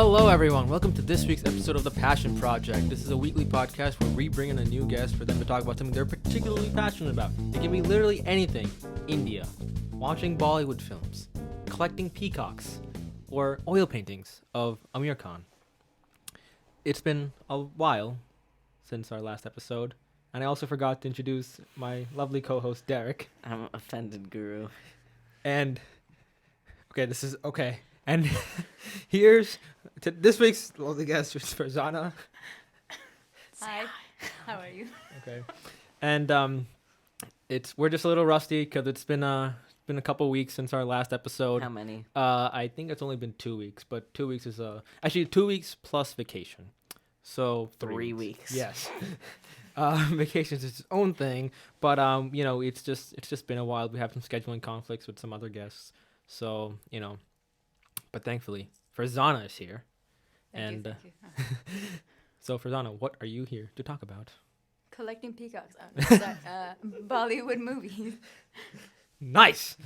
Hello, everyone. Welcome to this week's episode of The Passion Project. This is a weekly podcast where we bring in a new guest for them to talk about something they're particularly passionate about. It can be literally anything. India, watching Bollywood films, collecting peacocks, or oil paintings of Amir Khan. It's been a while since our last episode, and I also forgot to introduce my lovely co-host, Derek. I'm offended, Guru. And, And here's this week's lovely guest, which is Farzana. Hi, how are you? Okay, and we're just a little rusty because it's been a couple weeks since our last episode. How many? I think it's only been 2 weeks, but 2 weeks is actually 2 weeks plus vacation, so 3 weeks. Yes, vacations is its own thing, but it's just been a while. We have some scheduling conflicts with some other guests, so but thankfully Farzana is here. Thank you. So Farzana, what are you here to talk about? Collecting peacocks. Bollywood movies. Nice.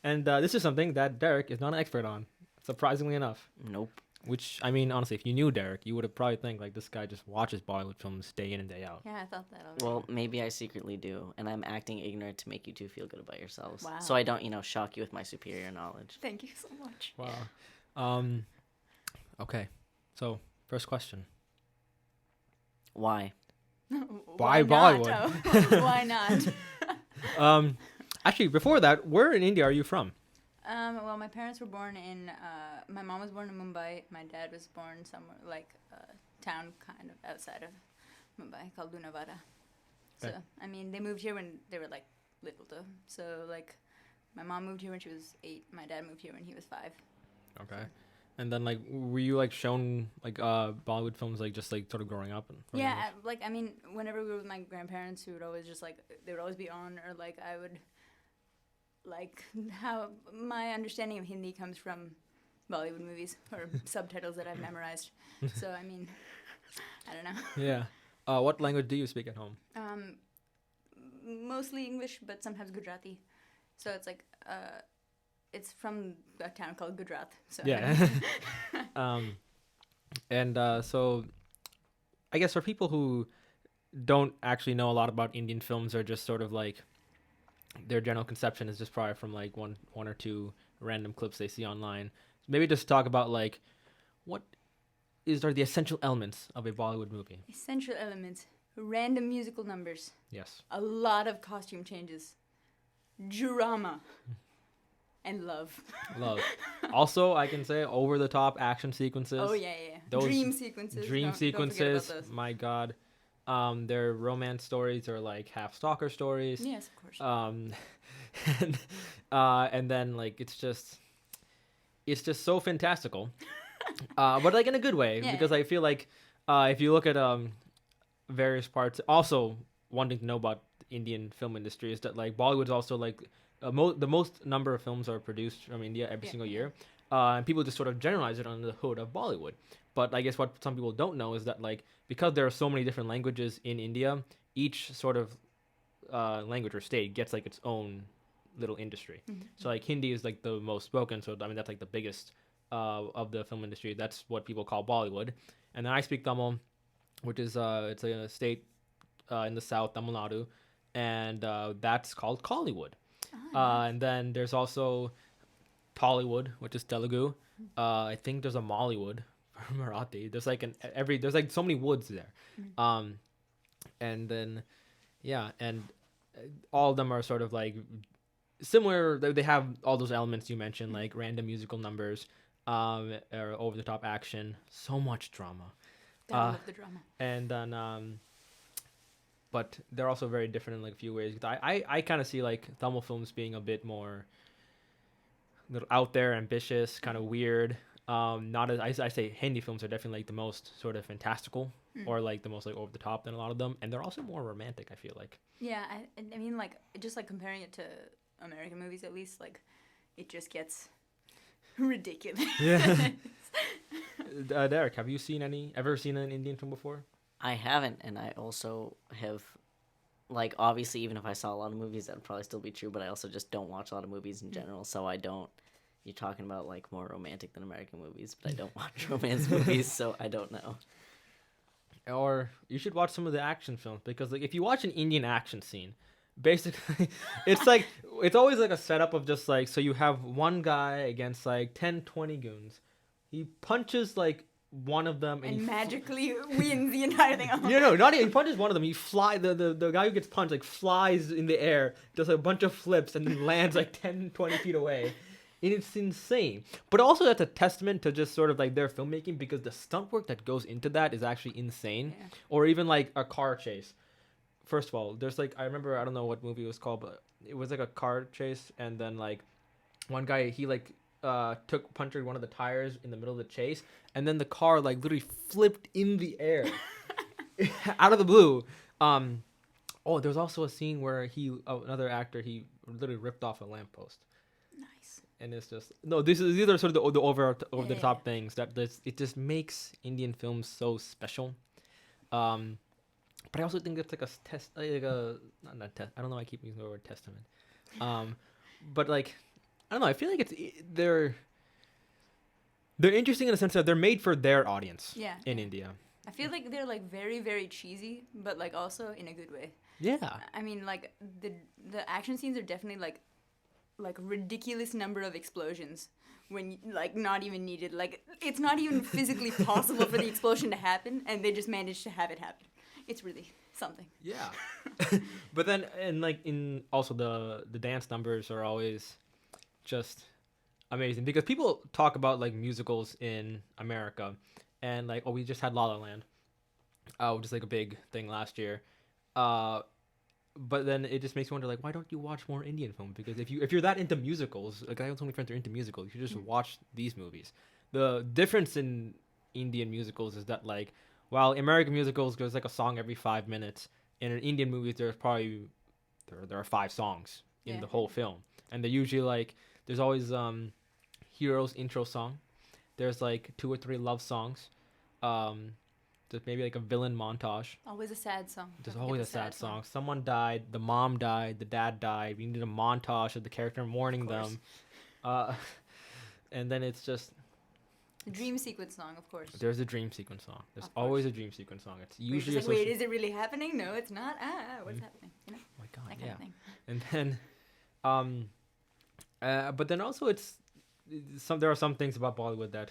And this is something that Derek is not an expert on, surprisingly enough. Nope. Which, I mean, honestly, if you knew Derek, you would have probably think, like, this guy just watches Bollywood films day in and day out. Yeah, I thought that already. Well, maybe I secretly do, and I'm acting ignorant to make you two feel good about yourselves. Wow. So I don't, shock you with my superior knowledge. Thank you so much. Wow. Okay. So, first question. Why? Why not? Bollywood? Oh, why not? Actually, before that, where in India are you from? Well, my parents were born in, my mom was born in Mumbai. My dad was born somewhere, like, a town kind of outside of Mumbai called Lunavada. So, Okay. I mean, they moved here when they were, like, little, though. So, like, my mom moved here when she was 8. My dad moved here when he was 5. Okay. And then, like, were you, like, shown, like, Bollywood films, like, just, like, sort of growing up? Yeah, I mean, whenever we were with my grandparents, who would always just, like, they would always be on, or, like, I would, like, how my understanding of Hindi comes from Bollywood movies, or subtitles that I've memorized. So, I mean, I don't know. Yeah. What language do you speak at home? Mostly English, but sometimes Gujarati. So it's like, it's from a town called Gujarat. So Yeah. So I guess for people who don't actually know a lot about Indian films, or just sort of like their general conception is just probably from like one or two random clips they see online. Maybe just talk about like what are the essential elements of a Bollywood movie. Essential elements: random musical numbers, Yes. a lot of costume changes, drama, and love. Love. Also, I can say over the top action sequences. Oh yeah. Those Dream sequences. Dream Don't forget about sequences. those. My God. Their romance stories are like half stalker stories. Yes, of course. And then like it's just so fantastical, but like in a good way, Yeah. because I feel like if you look at various parts, also one thing to know about the Indian film industry is that like Bollywood's also like the most number of films are produced from India every single year, and people just sort of generalize it under the hood of Bollywood. But I guess what some people don't know is that like because there are so many different languages in India, each sort of language or state gets like its own little industry. Mm-hmm. So like Hindi is like the most spoken, so I mean that's like the biggest of the film industry. That's what people call Bollywood. And then I speak Tamil, which is it's a state in the south, Tamil Nadu, and that's called Kollywood. And then there's also Tollywood, which is Telugu. I think there's a Mollywood for Marathi. There's like there's like so many woods there. And then and all of them are sort of like similar. They have all those elements you mentioned, like random musical numbers, or over the top action, so much drama. Gotta love the drama. And then but they're also very different in like a few ways. I kind of see like Tamil films being a bit more little out there, ambitious, kind of weird. Not as I say, Hindi films are definitely like the most sort of fantastical, or like the most like over the top than a lot of them, and they're also more romantic, I feel like. Yeah, I mean, like, just like comparing it to American movies, at least, like, it just gets ridiculous. Yeah. Derek, have you ever seen an Indian film before? I haven't, and I also have, like, obviously, even if I saw a lot of movies, that would probably still be true, but I also just don't watch a lot of movies in general, so I don't You're talking about like more romantic than American movies, but I don't watch romance movies, so I don't know. Or you should watch some of the action films, because like if you watch an Indian action scene, basically it's like it's always like a setup of just like, so you have one guy against like 10, 20 goons. He punches like one of them And he magically wins the entire thing. no, not even. He punches one of them. He the guy who gets punched like flies in the air, does a bunch of flips, and then lands like 10, 20 feet away. And it's insane. But also that's a testament to just sort of like their filmmaking, because the stunt work that goes into that is actually insane. Yeah. Or even like a car chase. First of all, there's like, I remember, I don't know what movie it was called, but it was like a car chase, and then like one guy, he like punctured one of the tires in the middle of the chase, and then the car like literally flipped in the air out of the blue. There's also a scene where another actor, he literally ripped off a lamppost. Nice. And it's just these are sort of the over the top things that it just makes Indian films so special. But I also think it's like a test, like a not test. I don't know why I keep using the word testament. But like, I don't know. I feel like they're interesting in the sense that they're made for their audience. Yeah. In India. I feel like they're like very, very cheesy, but like also in a good way. Yeah. I mean, like the action scenes are definitely like ridiculous number of explosions when like not even needed. Like it's not even physically possible for the explosion to happen, and they just managed to have it happen. It's really something. Yeah. But then, and like also the dance numbers are always just amazing, because people talk about like musicals in America, and like, we just had La La Land, which is like a big thing last year. But then it just makes me wonder, like, why don't you watch more Indian film? Because if you're that into musicals, like I have so many friends who are into musicals, you should just watch these movies. The difference in Indian musicals is that, like, while American musicals there's like a song every 5 minutes, in an Indian movies there's probably there are 5 songs in the whole film, and they're usually like, there's always hero's intro song, there's like 2 or 3 love songs, there's maybe like a villain montage. Always a sad song. There's always a sad song. Someone died, the mom died, the dad died. We need a montage of the character mourning them. And then it's just... The dream sequence song, of course. There's a dream sequence song. There's always a dream sequence song. It's usually... Like, wait, is it really happening? No, it's not. What's happening? You know? Oh my God, that kind of thing. And then... but then also there are some things about Bollywood that,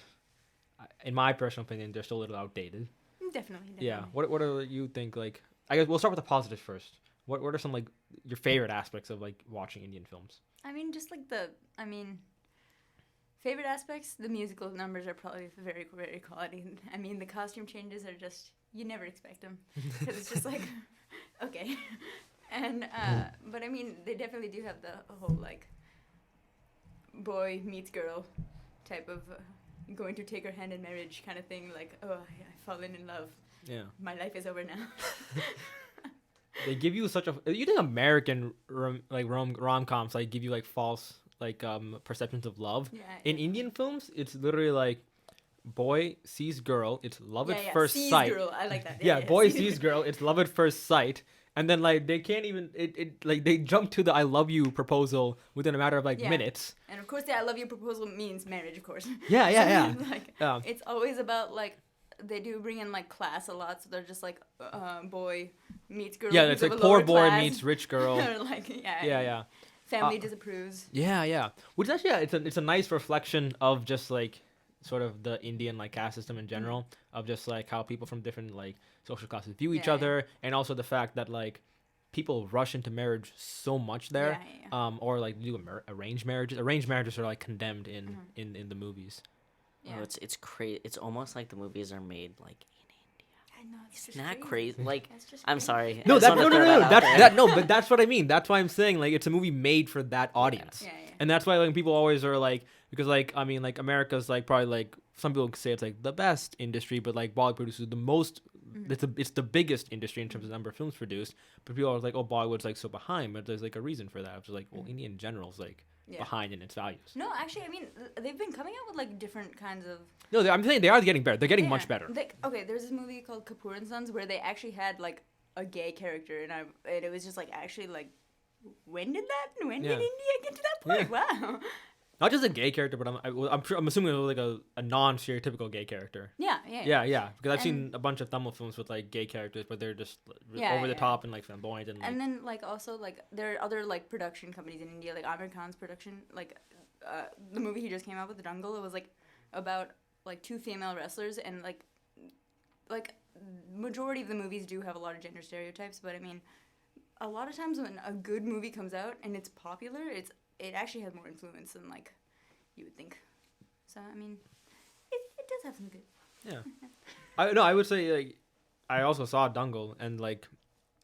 in my personal opinion, they're still a little outdated. Definitely. Yeah. What do you think? Like, I guess we'll start with the positives first. What are some like your favorite aspects of like watching Indian films? I mean, just like favorite aspects. The musical numbers are probably very, very quality. I mean, the costume changes are just, you never expect them, because it's just like, okay. And but I mean, they definitely do have the whole like boy meets girl type of. Going to take her hand in marriage kind of thing, like, oh, I've fallen in love. Yeah. My life is over now. They give you such a... You think American rom-coms like give you like false like perceptions of love? Yeah. In Indian films, it's literally like boy sees girl, it's love at first sight. Sees girl, I like that. Yeah, boy sees girl, it's love at first sight. And then like they can't even like they jump to the I love you proposal within a matter of like minutes. And of course the I love you proposal means marriage, of course. Yeah. Like it's always about like they do bring in like class a lot, so they're just like boy meets girl. Yeah, it's like poor boy meets rich girl. Or like yeah. Family disapproves. Yeah. Which actually it's a nice reflection of just like sort of the Indian like caste system in general, of just like how people from different like social classes view each other, and also the fact that like people rush into marriage so much there, or like do arranged marriages. Arranged marriages are like condemned in the movies. Yeah, it's crazy. It's almost like the movies are made like in India. I know, it's not crazy. Like, I'm crazy. sorry. No, but that's what I mean. That's why I'm saying like it's a movie made for that audience. Yeah. And that's why like people always are like, because like I mean like America's like probably like some people say it's like the best industry, but like Bollywood produces the most. It's the biggest industry in terms of the number of films produced. But people are like, oh, Bollywood's like so behind, but there's like a reason for that. It's like, well, India in general is like behind in its values. No, actually, I mean they've been coming out with like different kinds of. No, I'm saying they are getting better. They're getting much better. Okay, there's this movie called Kapoor and Sons where they actually had like a gay character, and it was just like actually like, when did India get to that point? Yeah. Wow. not just a gay character, but I'm assuming it was like a non-stereotypical gay character. Yeah. Yeah. Because I've And- seen a bunch of Tamil films with like gay characters, but they're just Yeah, over the yeah. top and like flamboyant and. Like, And then like also like there are other like production companies in India, like Amir Khan's production, like the movie he just came out with, The Dangal. It was like about like two female wrestlers, and like majority of the movies do have a lot of gender stereotypes, but I mean, a lot of times when a good movie comes out and it's popular, it actually has more influence than like you would think. So I mean, it does have some good. Yeah, I would say like I also saw Dungle, and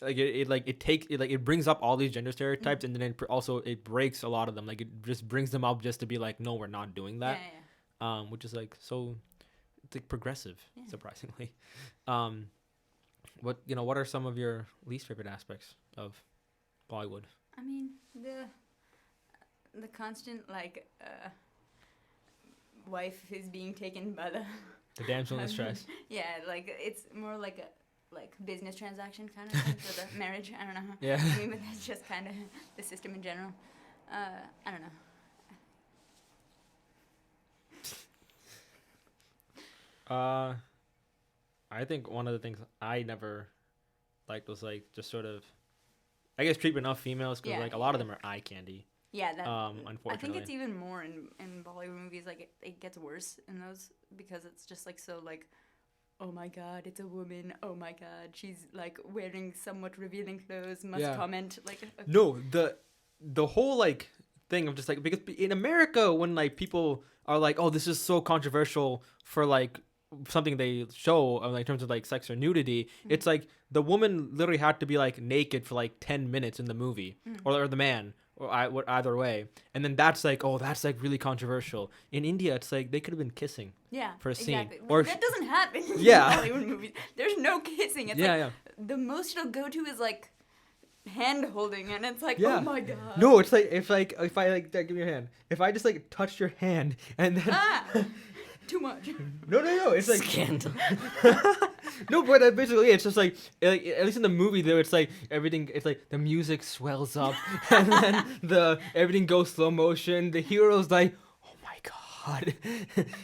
it brings up all these gender stereotypes, and then it breaks a lot of them. Like it just brings them up just to be like, no, we're not doing that. Yeah. Which is like so, it's like progressive, surprisingly. What are some of your least favorite aspects of Bollywood? I mean, the constant like wife is being taken by the damsel in distress. Yeah, like it's more like a business transaction kind of thing for the marriage. I don't know. Yeah. I mean, but that's just kind of the system in general. I don't know. I think one of the things I never liked was like just sort of, I guess, treatment of females, because like a lot of them are eye candy. Yeah, that. Unfortunately, I think it's even more in Bollywood movies. Like it gets worse in those because it's just like so like, oh my god, it's a woman. Oh my god, she's like wearing somewhat revealing clothes. Must comment like. No, the whole like thing of just like, because in America when like people are like, oh, this is so controversial for like something they show like, in terms of like sex or nudity, it's like the woman literally had to be like naked for like 10 minutes in the movie, or the man. Or either way, and then that's like, oh, that's like really controversial. In India, it's like they could have been kissing. Yeah, for a scene. Exactly. Or that doesn't happen in Yeah. Bollywood movies. There's no kissing. It's the most it'll go to is like hand holding, and it's like, oh my god. No, it's like if I like give me your hand. If I just like touch your hand and then too much. No, it's like Scandal. No, but basically it's just like at least in the movie though, it's like everything. It's like the music swells up, and then everything goes slow motion. The hero's like, oh my god,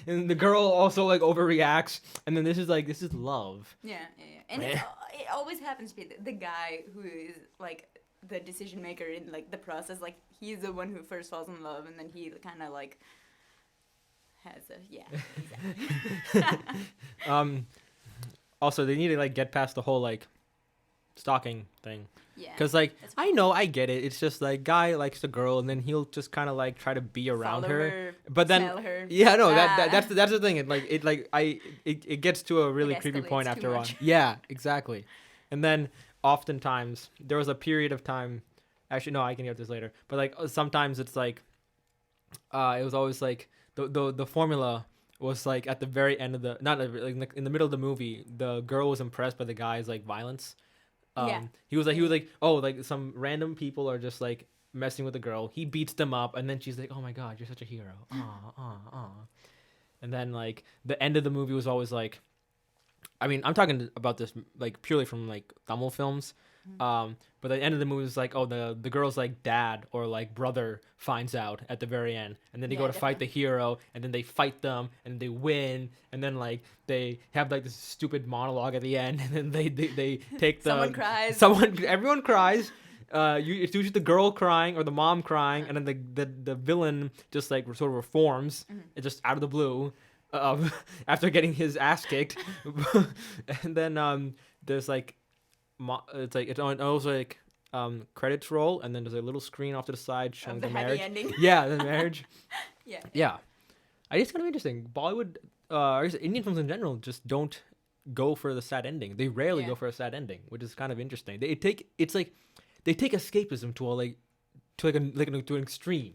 and the girl also like overreacts, and then this is love. Yeah. And it always happens to be the guy who is like the decision maker in like the process. Like he's the one who first falls in love, and then he kind of like has exactly. Also, they need to like get past the whole like stalking thing. Yeah. Because like I get it. It's just like guy likes the girl, and then he'll just kind of like try to be around her. But then smell her. that's the thing. It gets to a really creepy point after a while. Yeah, exactly. And then oftentimes there was a period of time. Actually, no, I can get this later. But like sometimes it's like, it was always like the formula was like at the very end of like in the middle of the movie, the girl was impressed by the guy's like violence. He was like, oh, like some random people are just like messing with the girl. He beats them up, and then she's like, oh my god, you're such a hero. And then like the end of the movie was always like, I mean, I'm talking about this like purely from like Tamil films. But the end of the movie is like, oh, the girl's like dad or like brother finds out at the very end, and then they go to fight the hero, and then they fight them, and they win, and then like they have like this stupid monologue at the end, and then they take the everyone cries. It's usually the girl crying or the mom crying, and then the villain just like sort of reforms, just out of the blue, after getting his ass kicked, and then there's like. It's also like credits roll, and then there's a little screen off to the side showing the marriage. Ending. Yeah, the marriage. Yeah. I think it's kind of interesting. Bollywood, or Indian films in general, just don't go for the sad ending. They rarely go for a sad ending, which is kind of interesting. They take escapism to an extreme.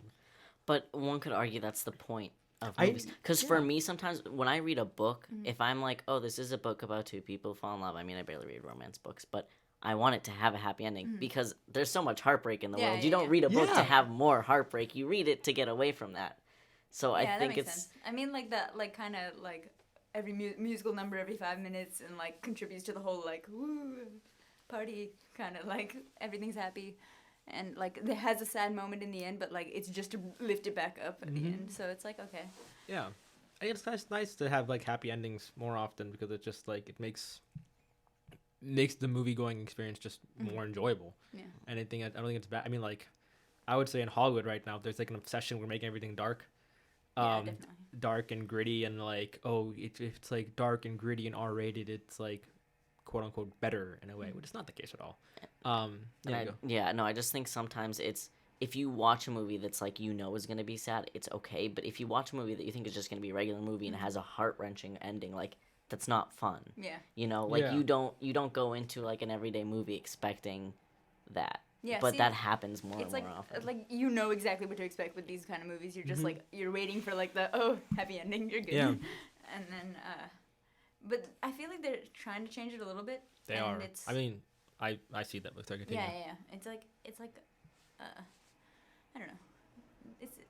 But one could argue that's the point of movies. Because for me, sometimes when I read a book, if I'm like, oh, this is a book about two people fall in love. I mean, I barely read romance books, but I want it to have a happy ending because there's so much heartbreak in the world. You don't read a book to have more heartbreak. You read it to get away from that. So I think it's. Sense. I mean, like that, like kind of like every musical number every 5 minutes, and like contributes to the whole like woo party kind of like everything's happy. and like it has a sad moment in the end, but like it's just to lift it back up at the end. So it's like okay. Yeah, I think it's nice to have like happy endings more often because it just like it makes the movie going experience just more enjoyable. Yeah. And I don't think it's bad. I mean, like I would say in Hollywood right now, there's like an obsession with making everything dark. Definitely. Dark and gritty, and like if it's like dark and gritty and R-rated, it's like quote unquote better in a way, which is not the case at all. I just think sometimes it's if you watch a movie that's like is gonna be sad, it's okay. But if you watch a movie that you think is just gonna be a regular movie and it has a heart-wrenching ending, like that's not fun. Yeah. You don't go into like an everyday movie expecting that. Yeah, but that happens more and more often. Like exactly what to expect with these kind of movies. You're just like you're waiting for like the happy ending. You're good. Yeah. And then, but I feel like they're trying to change it a little bit. They are. I mean, I see that with their continue. Yeah. It's like I don't know.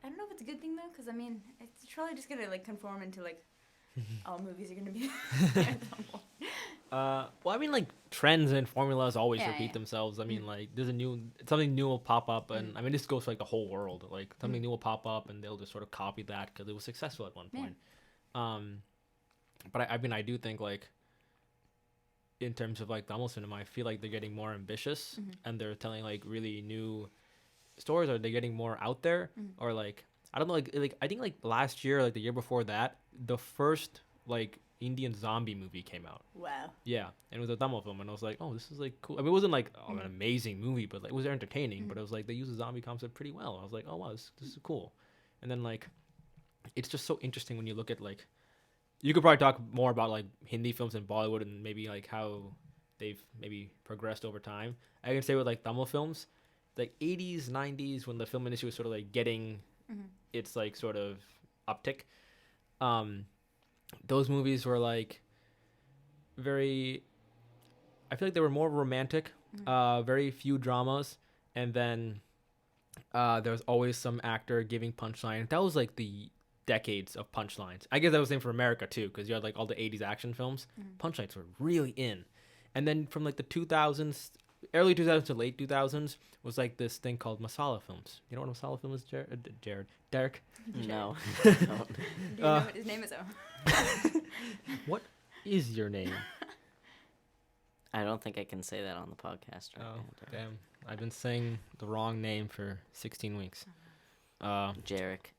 I don't know if it's a good thing though, because I mean it's probably just gonna like conform into like all movies are gonna be. Well, I mean, like trends and formulas always repeat themselves. I mean, like there's something new will pop up, and I mean this goes for like the whole world. Like something new will pop up, and they'll just sort of copy that because it was successful at one point. But I do think like in terms of like Tamil cinema, I feel like they're getting more ambitious, and they're telling like really new stories, or they're getting more out there, or like I don't know, like I think like last year, like the year before that, the first like Indian zombie movie came out. Wow. Yeah, and it was a Tamil film, and I was like, oh, this is like cool. I mean, it wasn't like an amazing movie, but like it was entertaining. But it was like they used the zombie concept pretty well. I was like, oh wow, this is cool. And then like, it's just so interesting when you look at like, you could probably talk more about like Hindi films and Bollywood and maybe like how they've maybe progressed over time. I can say with like Tamil films, like 80s, 90s, when the film industry was sort of like getting its like sort of uptick. Those movies were like very, I feel like they were more romantic, very few dramas, and then there was always some actor giving punchline. That was like the decades of punchlines. I guess that was the same for America too, because you had like all the 80s action films. Punchlines were really in. And then from like the 2000s, early 2000s to late 2000s was like this thing called masala films. You know what a masala film is, Derek? No. Do you know what his name is? What is your name? I don't think I can say that on the podcast right now. Damn. I've been saying the wrong name for 16 weeks. Jarek.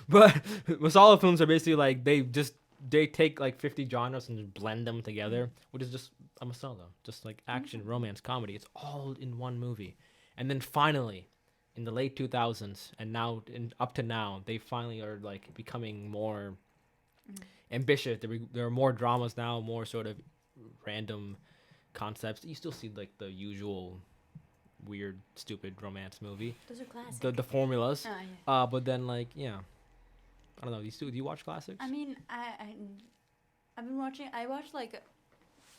But masala films are basically like they take like 50 genres and blend them together, which is just a masala, just like action, romance, comedy. It's all in one movie. And then finally, in the late 2000s and now up to now, they finally are like becoming more ambitious. There are more dramas now, more sort of random concepts. You still see like the usual weird, stupid romance movie. Those are classics. The formulas. Oh, yeah. But then like I don't know. Do you watch classics? I mean, I've been watching. I watch like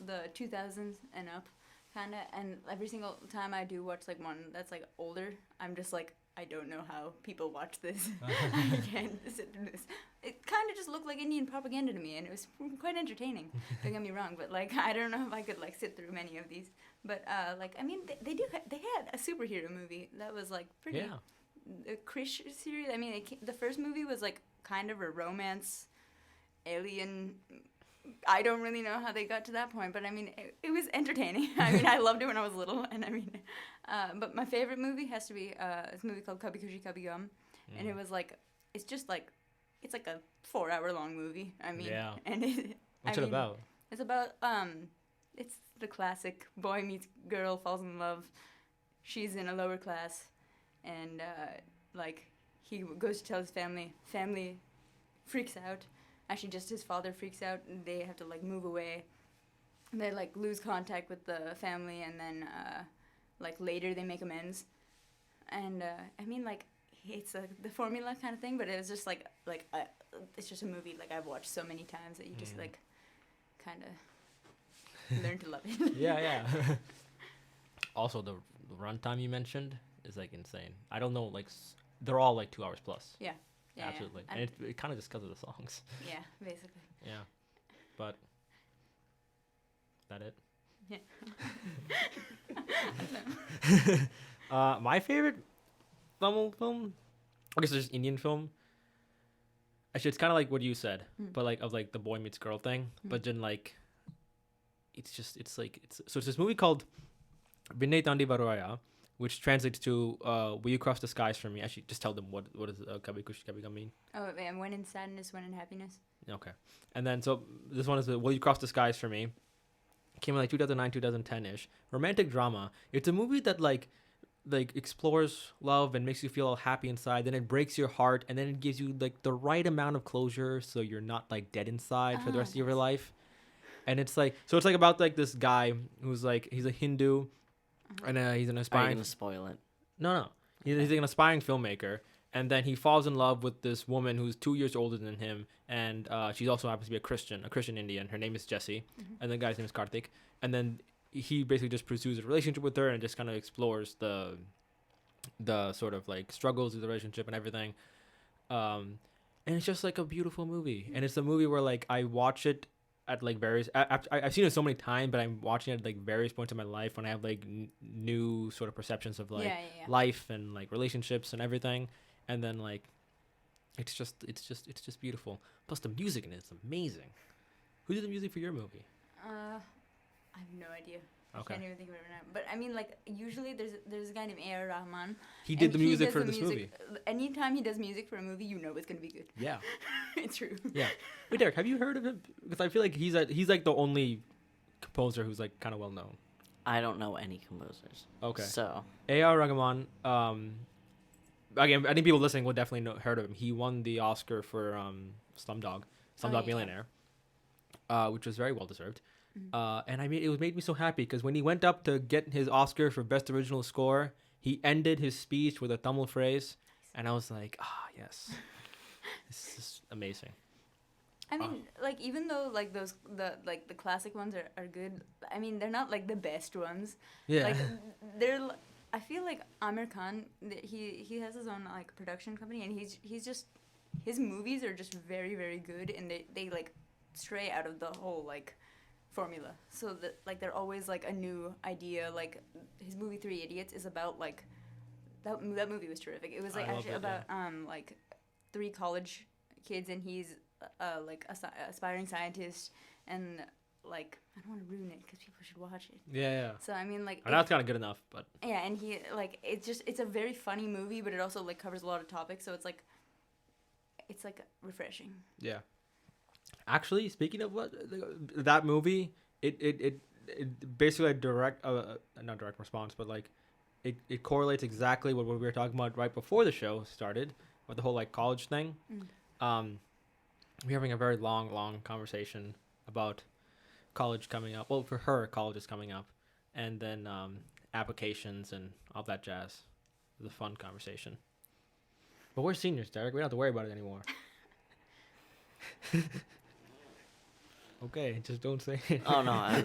the 2000s and up, kind of, and every single time I do watch like one that's like older, I'm just like, I don't know how people watch this. I can't sit through this. It kind of just looked like Indian propaganda to me, and it was quite entertaining. Don't get me wrong, but like I don't know if I could like sit through many of these. But like I mean, they had a superhero movie that was like pretty. Yeah. The Krish series. I mean, the first movie was like kind of a romance, alien. I don't really know how they got to that point, but I mean, it was entertaining. I mean, I loved it when I was little, and I mean, but my favorite movie has to be this movie called Kabhi Khushi Kabhie Gham, and it was like, it's like a 4-hour-long movie. I mean, yeah. And What's it about? It's about it's the classic boy meets girl, falls in love. She's in a lower class, and like he goes to tell his family. Family freaks out. Actually, just his father freaks out, and they have to like move away. And they like lose contact with the family, and then like later they make amends. And I mean, like it's the formula kind of thing, but it was just like it's just a movie like I've watched so many times that you just like kind of learn to love it. Yeah. Also, the runtime you mentioned is like insane. I don't know, like they're all like 2 hours plus. Yeah. Absolutely. Yeah. And it kind of just because of the songs. Yeah, basically. Yeah. But that it? My favorite Tamil film, I guess it's just Indian film. Actually, it's kind of like what you said, but like of like the boy meets girl thing. But then like, it's this movie called Vinay Tandi Varaya, which translates to "Will you cross the skies for me?" Actually, just tell them what is Kabhi Khushi Kabhi Gum mean. Oh, and when in sadness, when in happiness. Okay, and then so this one is "Will you cross the skies for me?" Came in like 2009, 2010 ish. Romantic drama. It's a movie that like explores love and makes you feel all happy inside. Then it breaks your heart, and then it gives you like the right amount of closure, so you're not like dead inside for the rest of your life. And it's like about like this guy who's like he's a Hindu, and he's an Are you aspiring. gonna spoil it? No. He's an aspiring filmmaker, and then he falls in love with this woman who's 2 years older than him, and she also happens to be a Christian Indian. Her name is Jessie, and the guy's name is Karthik. And then he basically just pursues a relationship with her and just kind of explores the sort of like struggles of the relationship and everything. And it's just like a beautiful movie, and it's a movie where like I watch it at like various I've seen it so many times, but I'm watching it at like various points in my life when I have like new sort of perceptions of like life and like relationships and everything. And then like it's just beautiful. Plus the music in it is amazing. Who did the music for your movie? I have no idea. Okay. I can't even think of it right now. But I mean, like, usually there's a guy named A.R. Rahman. He did the music for this movie. Anytime he does music for a movie, you know it's going to be good. Yeah. It's true. Yeah. Wait, Derek, have you heard of him? Because I feel like he's like the only composer who's like kind of well known. I don't know any composers. Okay. So A.R. Rahman, again, I think people listening will definitely heard of him. He won the Oscar for Slumdog Millionaire, which was very well deserved. And it made me so happy because when he went up to get his Oscar for Best Original Score, he ended his speech with a Tamil phrase, and I was like, yes, this is amazing. I mean, like, even though like the classic ones are good, I mean, they're not like the best ones. Yeah. Like I feel like Amir Khan, he has his own like production company, and he's just, his movies are just very, very good, and they like stray out of the whole like formula, so that like they're always like a new idea. Like his movie 3 Idiots is about like that movie was terrific. It was like actually about like 3 college kids, and he's like aspiring scientist, and like I don't want to ruin it because people should watch it. Yeah. So I mean, like, that's kind of good enough, but yeah, and he like it's a very funny movie, but it also like covers a lot of topics, so it's like refreshing. Yeah. Actually, speaking of that movie, it basically not direct response, but like it correlates exactly with what we were talking about right before the show started, with the whole like college thing. We're having a very long conversation about college coming up. Well, for her, college is coming up, and then applications and all that jazz. It was a fun conversation. But we're seniors, Derek. We don't have to worry about it anymore. Okay, just don't say it. Oh, no.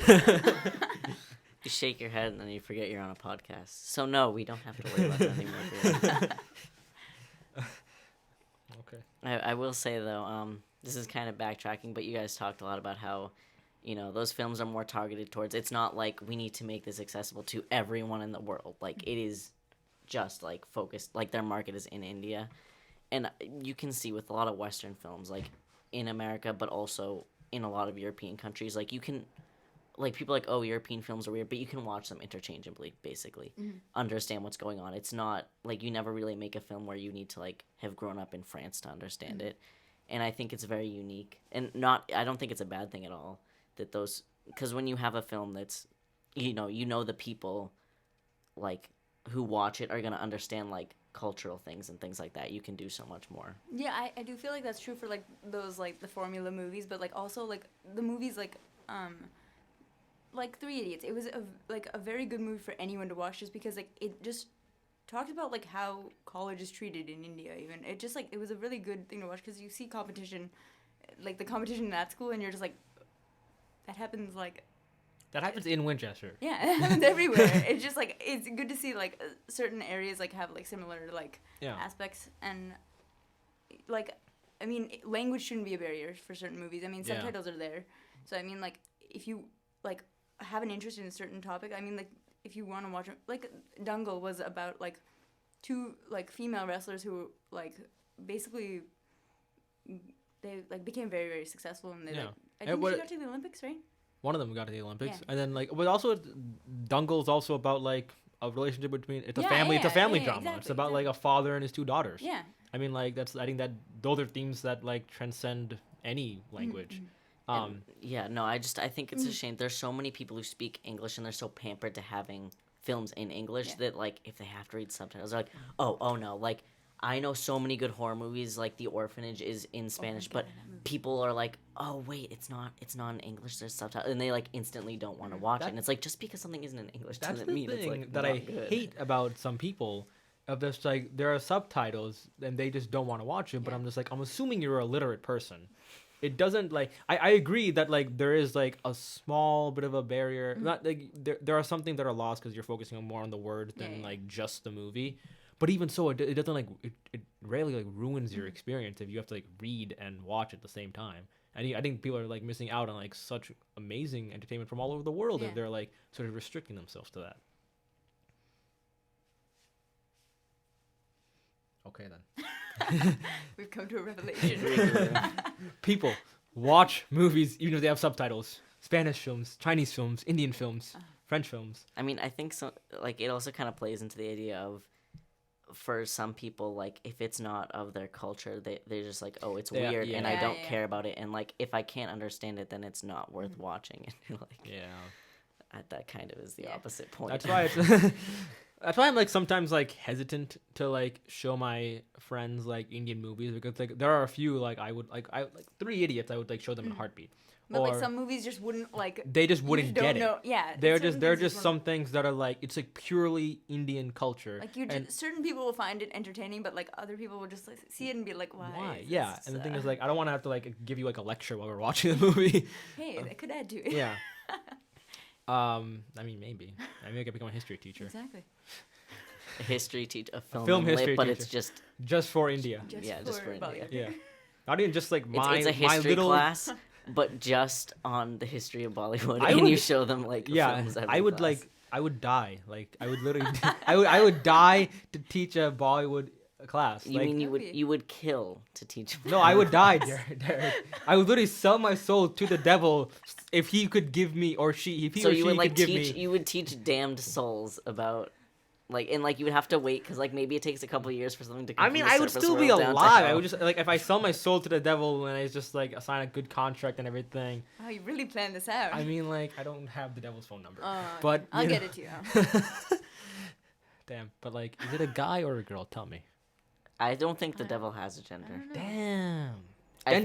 You shake your head and then you forget you're on a podcast. So, no, we don't have to worry about that anymore. Okay. I will say, though, this is kind of backtracking, but you guys talked a lot about how, those films are more targeted towards, it's not like we need to make this accessible to everyone in the world. Like, it is just, like, focused, like, their market is in India. And you can see with a lot of Western films, like, in America, but also in a lot of European countries, like, you can, like, people are like, oh, European films are weird, but you can watch them interchangeably, basically, understand what's going on. It's not, like, you never really make a film where you need to, like, have grown up in France to understand it. And I think it's very unique. And I don't think it's a bad thing at all, that those, because when you have a film that's, you know the people, like, who watch it are going to understand, like, cultural things and things like that. You can do so much more. Yeah, I do feel like that's true for like those like the formula movies, but like also like the movies like 3 Idiots. It was a very good movie for anyone to watch, just because like it just talked about like how college is treated in India. Even it just like it was a really good thing to watch, because you see competition, like the competition in that school, and you're just like, that happens like. That happens in Winchester. Yeah, it happens everywhere. It's just like it's good to see like certain areas like have like similar like aspects, and like I mean language shouldn't be a barrier for certain movies. I mean subtitles are there, so I mean like if you like have an interest in a certain topic, I mean, like, if you want to watch it, like, Dangal was about, like, two, like, female wrestlers who, like, basically, they, like, became very, very successful, and they, like, I think she got to the Olympics, right? One of them got to the Olympics, Yeah. and then like, but also Dangal's also about like a relationship between it's a family drama. Exactly, It's about like a father and his two daughters. Yeah. I mean, like I think that those are themes that like transcend any language. I think it's a shame. There's so many people who speak English and they're so pampered to having films in English that like if they have to read subtitles, they're like, oh no, like I know so many good horror movies, like The Orphanage is in Spanish, but people are like, oh wait, it's not in English, there's subtitles, and they like instantly don't want to watch it. And it's like, just because something isn't in English doesn't mean it's like that not I good. hate about some people. Of this, like there are subtitles and they just don't want to watch it. But I'm just like, I'm assuming you're a literate person. It doesn't like I agree that like there is like a small bit of a barrier. Not like there are some things that are lost because you're focusing on more on the words than like just the movie. But even so, it doesn't like it rarely like ruins your experience if you have to like read and watch at the same time. And I think people are like missing out on like such amazing entertainment from all over the world if they're like sort of restricting themselves to that. Okay then. We've come to a revelation. People watch movies even if they have subtitles. Spanish films, Chinese films, Indian films, French films. I mean, I think so. Like, it also kind of plays into the idea of, for some people, like, if it's not of their culture, they're just like, oh, it's weird, and I don't care about it. And like, if I can't understand it, then it's not worth watching. And like, that kind of is the opposite point. That's why. That's why I'm like sometimes like hesitant to like show my friends like Indian movies because like there are a few like I would like Three Idiots I would like show them in a heartbeat. But like some movies just wouldn't like. They just wouldn't get it. Yeah. There are just some things that are like it's like purely Indian culture. Like certain people will find it entertaining, but like other people will just like see it and be like, why? Yeah, and the thing is like I don't want to have to like give you like a lecture while we're watching the movie. Hey, that could add to it. Yeah. I mean maybe I could become a history teacher. Exactly. A history teacher, a film history lit, but teacher. It's just for India. Just for India. Yeah. Not even just like it's a history class, but just on the history of Bollywood, you show them like films every I would class. like I would die. Like I would literally I would die to teach a Bollywood class. You mean you would kill to teach? No, I would die, Derek. I would literally sell my soul to the devil if he could give me or she if he so or you she would like could give teach me. you would teach damned souls about. Like, and like you would have to wait because like maybe it takes a couple of years for something to come. I mean, from the I would surface still be world down to alive. hell. I would just like if I sell my soul to the devil and I just like sign a good contract and everything. Oh, you really planned this out. I mean, like I don't have the devil's phone number, but but I'll get it to you. Damn, but like, is it a guy or a girl? Tell me. I don't think the devil has a gender. Damn. I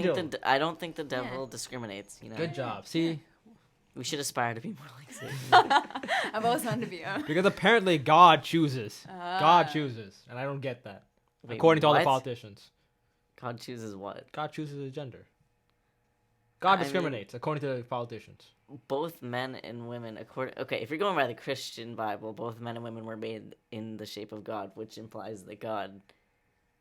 don't think the devil discriminates. You know. Good job. See. We should aspire to be more like Satan. I've always wanted to be. Because apparently God chooses. God chooses, and I don't get that. Wait, according to all the what? politicians. God chooses what? God chooses a gender. God discriminates according to the politicians. Both men and women, okay, if you're going by the Christian Bible, both men and women were made in the shape of God, which implies that God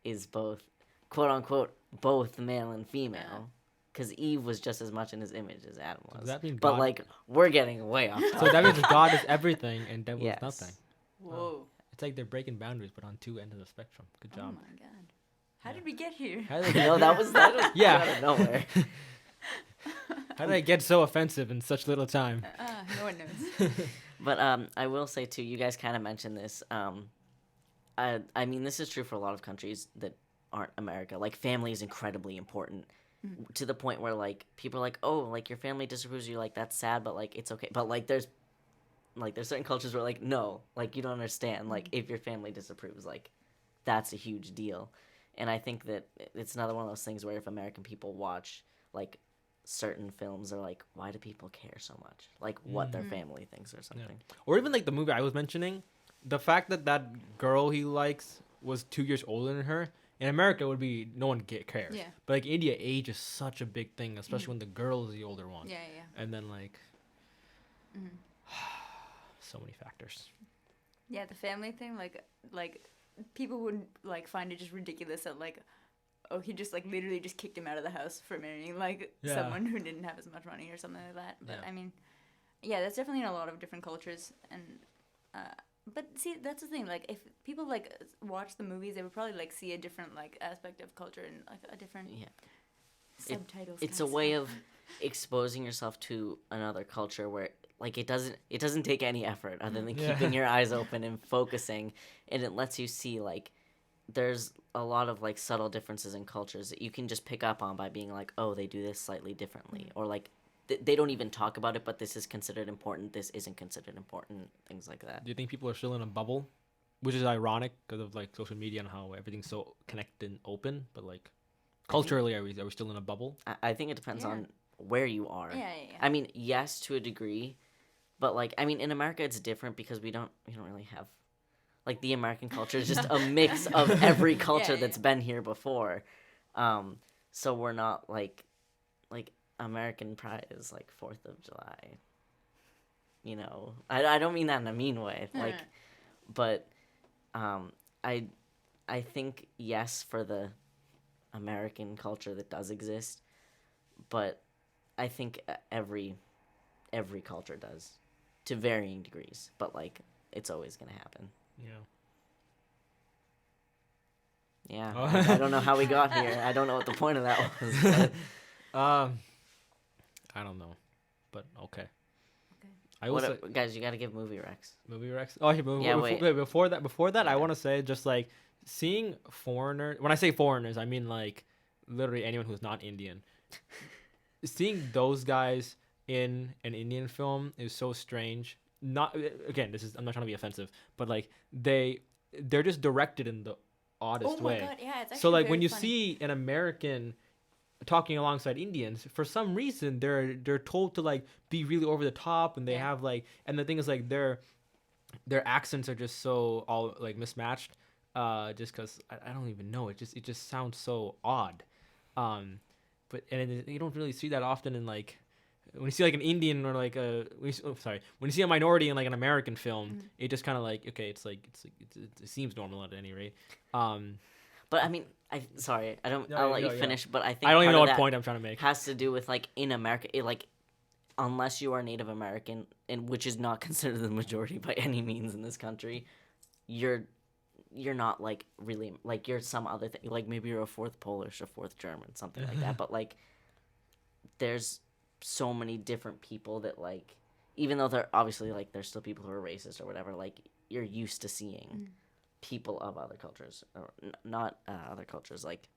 is both, quote unquote, both male and female. Because Eve was just as much in his image as Adam was. Does that mean but God... like, we're getting way off topic. So that means God is everything and devil is nothing. Whoa. It's like they're breaking boundaries, but on two ends of the spectrum. Good job. Oh my god. How did we get here? How did they get that was out of nowhere. How did I get so offensive in such little time? No one knows. But I will say too, you guys kind of mentioned this. I mean, this is true for a lot of countries that aren't America. Like, family is incredibly important to the point where like people are like, oh, like your family disapproves of you, like that's sad, but like it's okay. But like there's certain cultures where like no, like you don't understand. Like if your family disapproves, like that's a huge deal. And I think that it's another one of those things where if American people watch like certain films, they're like, why do people care so much? Like what their family thinks or something. Yeah. Or even like the movie I was mentioning, the fact that girl he likes was 2 years older than her. In America, would be no one cares. Yeah. But like India, age is such a big thing, especially when the girl is the older one. Yeah. And then like, so many factors. Yeah, the family thing, like people would like find it just ridiculous that like, oh, he just like literally just kicked him out of the house for marrying like someone who didn't have as much money or something like that. But I mean, yeah, that's definitely in a lot of different cultures, and but see, that's the thing. Like, if people like watch the movies, they would probably like see a different like aspect of culture and like a different subtitles. It's a way of exposing yourself to another culture where like it doesn't take any effort other than keeping your eyes open and focusing, and it lets you see like there's a lot of like subtle differences in cultures that you can just pick up on by being like, oh, they do this slightly differently, or like they don't even talk about it, but this is considered important, this isn't considered important, things like that. Do you think people are still in a bubble, which is ironic because of like social media and how everything's so connected and open? But like culturally, are we still in a bubble? I think it depends on where you are. Yeah. I mean, yes, to a degree, but like I mean, in America, it's different because we don't really have like the American culture is just a mix of every culture that's been here before. So we're not like American Pride is like 4th of July. You know, I don't mean that in a mean way, like, but I think yes for the American culture that does exist, but I think every culture does to varying degrees, but like it's always gonna happen. Yeah. I don't know how we got here. I don't know what the point of that was. But... I don't know, but okay. I will say, guys, you gotta give movie Rex. Movie Rex. Oh, before that, I want to say just like seeing foreigners. When I say foreigners, I mean like literally anyone who's not Indian. Seeing those guys in an Indian film is so strange. Not again, I'm not trying to be offensive, but like they're just directed in the oddest way. Oh my god, yeah, it's actually so like very when you funny. See an American talking alongside Indians, for some reason they're told to like be really over the top, and they have like, and the thing is like their accents are just so all like mismatched, just because I don't even know, it just sounds so odd, but you don't really see that often in like when you see like an Indian or like when you see a minority in like an American film, it just kind of like okay, it seems normal at any rate. But I mean, I'll let you finish. But I think I don't even know what point I'm trying to make. Has to do with like in America, unless you are Native American, and which is not considered the majority by any means in this country, you're not like really like you're some other thing. Like maybe you're a 4th Polish, a 4th German, something like that. But like, there's so many different people that like, even though they're obviously like there's still people who are racist or whatever. Like you're used to seeing. People of other cultures, or not other cultures, like,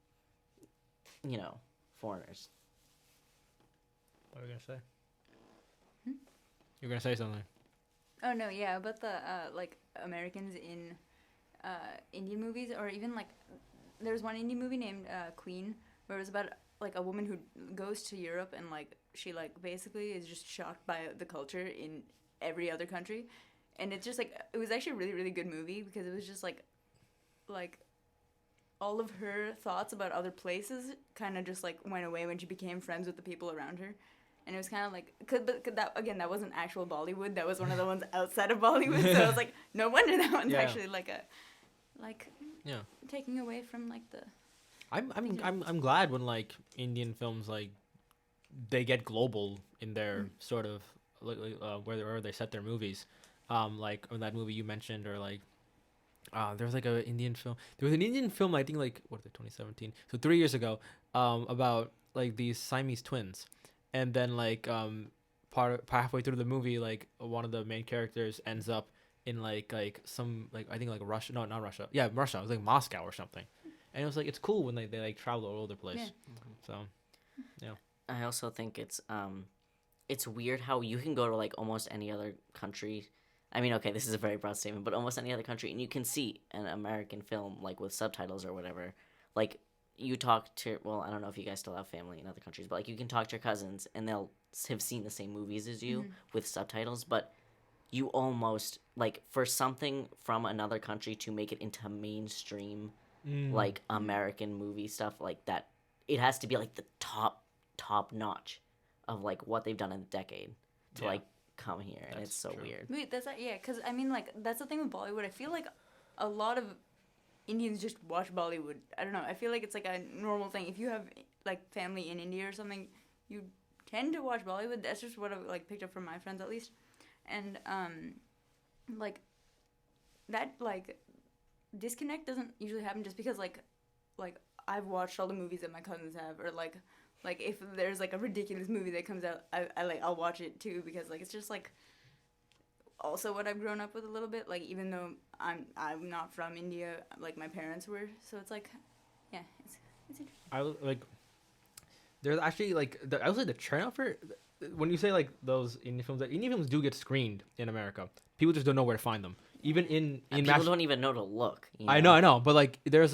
foreigners. What are you gonna say? You're gonna say something. Oh no, yeah, about the like Americans in Indian movies, or even like there's one Indian movie named Queen, where it was about like a woman who goes to Europe and like she like basically is just shocked by the culture in every other country. And it's just like it was actually a really, really good movie because it was just like all of her thoughts about other places kind of just like went away when she became friends with the people around her. And it was kind of like, that wasn't actual Bollywood. That was one of the ones outside of Bollywood. So I was like, no wonder that one's actually like taking away from like the. I'm glad when like Indian films like they get global in their sort of where they set their movies. Like in that movie you mentioned, or like there was like an Indian film. There was an Indian film, I think like 2017, so 3 years ago, about like these Siamese twins, and then like halfway through the movie, like one of the main characters ends up in like some like I think like Russia, no, not Russia, yeah, Russia. It was like Moscow or something, and it was like it's cool when they like travel all over the place. So yeah. I also think it's weird how you can go to like almost any other country. I mean, okay, this is a very broad statement, but almost any other country, and you can see an American film, like, with subtitles or whatever. Like, you talk to, well, I don't know if you guys still have family in other countries, but, like, you can talk to your cousins, and they'll have seen the same movies as you with subtitles, but you almost, like, for something from another country to make it into mainstream, like, American movie stuff like that, it has to be, like, the top notch of, like, what they've done in a decade to, like, come here, and it's so weird. Wait, because I mean, like, that's the thing with Bollywood. I feel like a lot of Indians just watch Bollywood. I don't know. I feel like it's like a normal thing. If you have like family in India or something, you tend to watch Bollywood. That's just what I like picked up from my friends at least, and like that like disconnect doesn't usually happen just because like I've watched all the movies that my cousins have, or like if there's like a ridiculous movie that comes out, I'll watch it too, because like it's just like also what I've grown up with a little bit, like even though I'm not from India, like my parents were, so it's like yeah, it's interesting. I like there's actually like I would say the turnout for when you say like those Indian films do get screened in America. People just don't know where to find them. Even in people don't even know to look. You know? I know, but like there's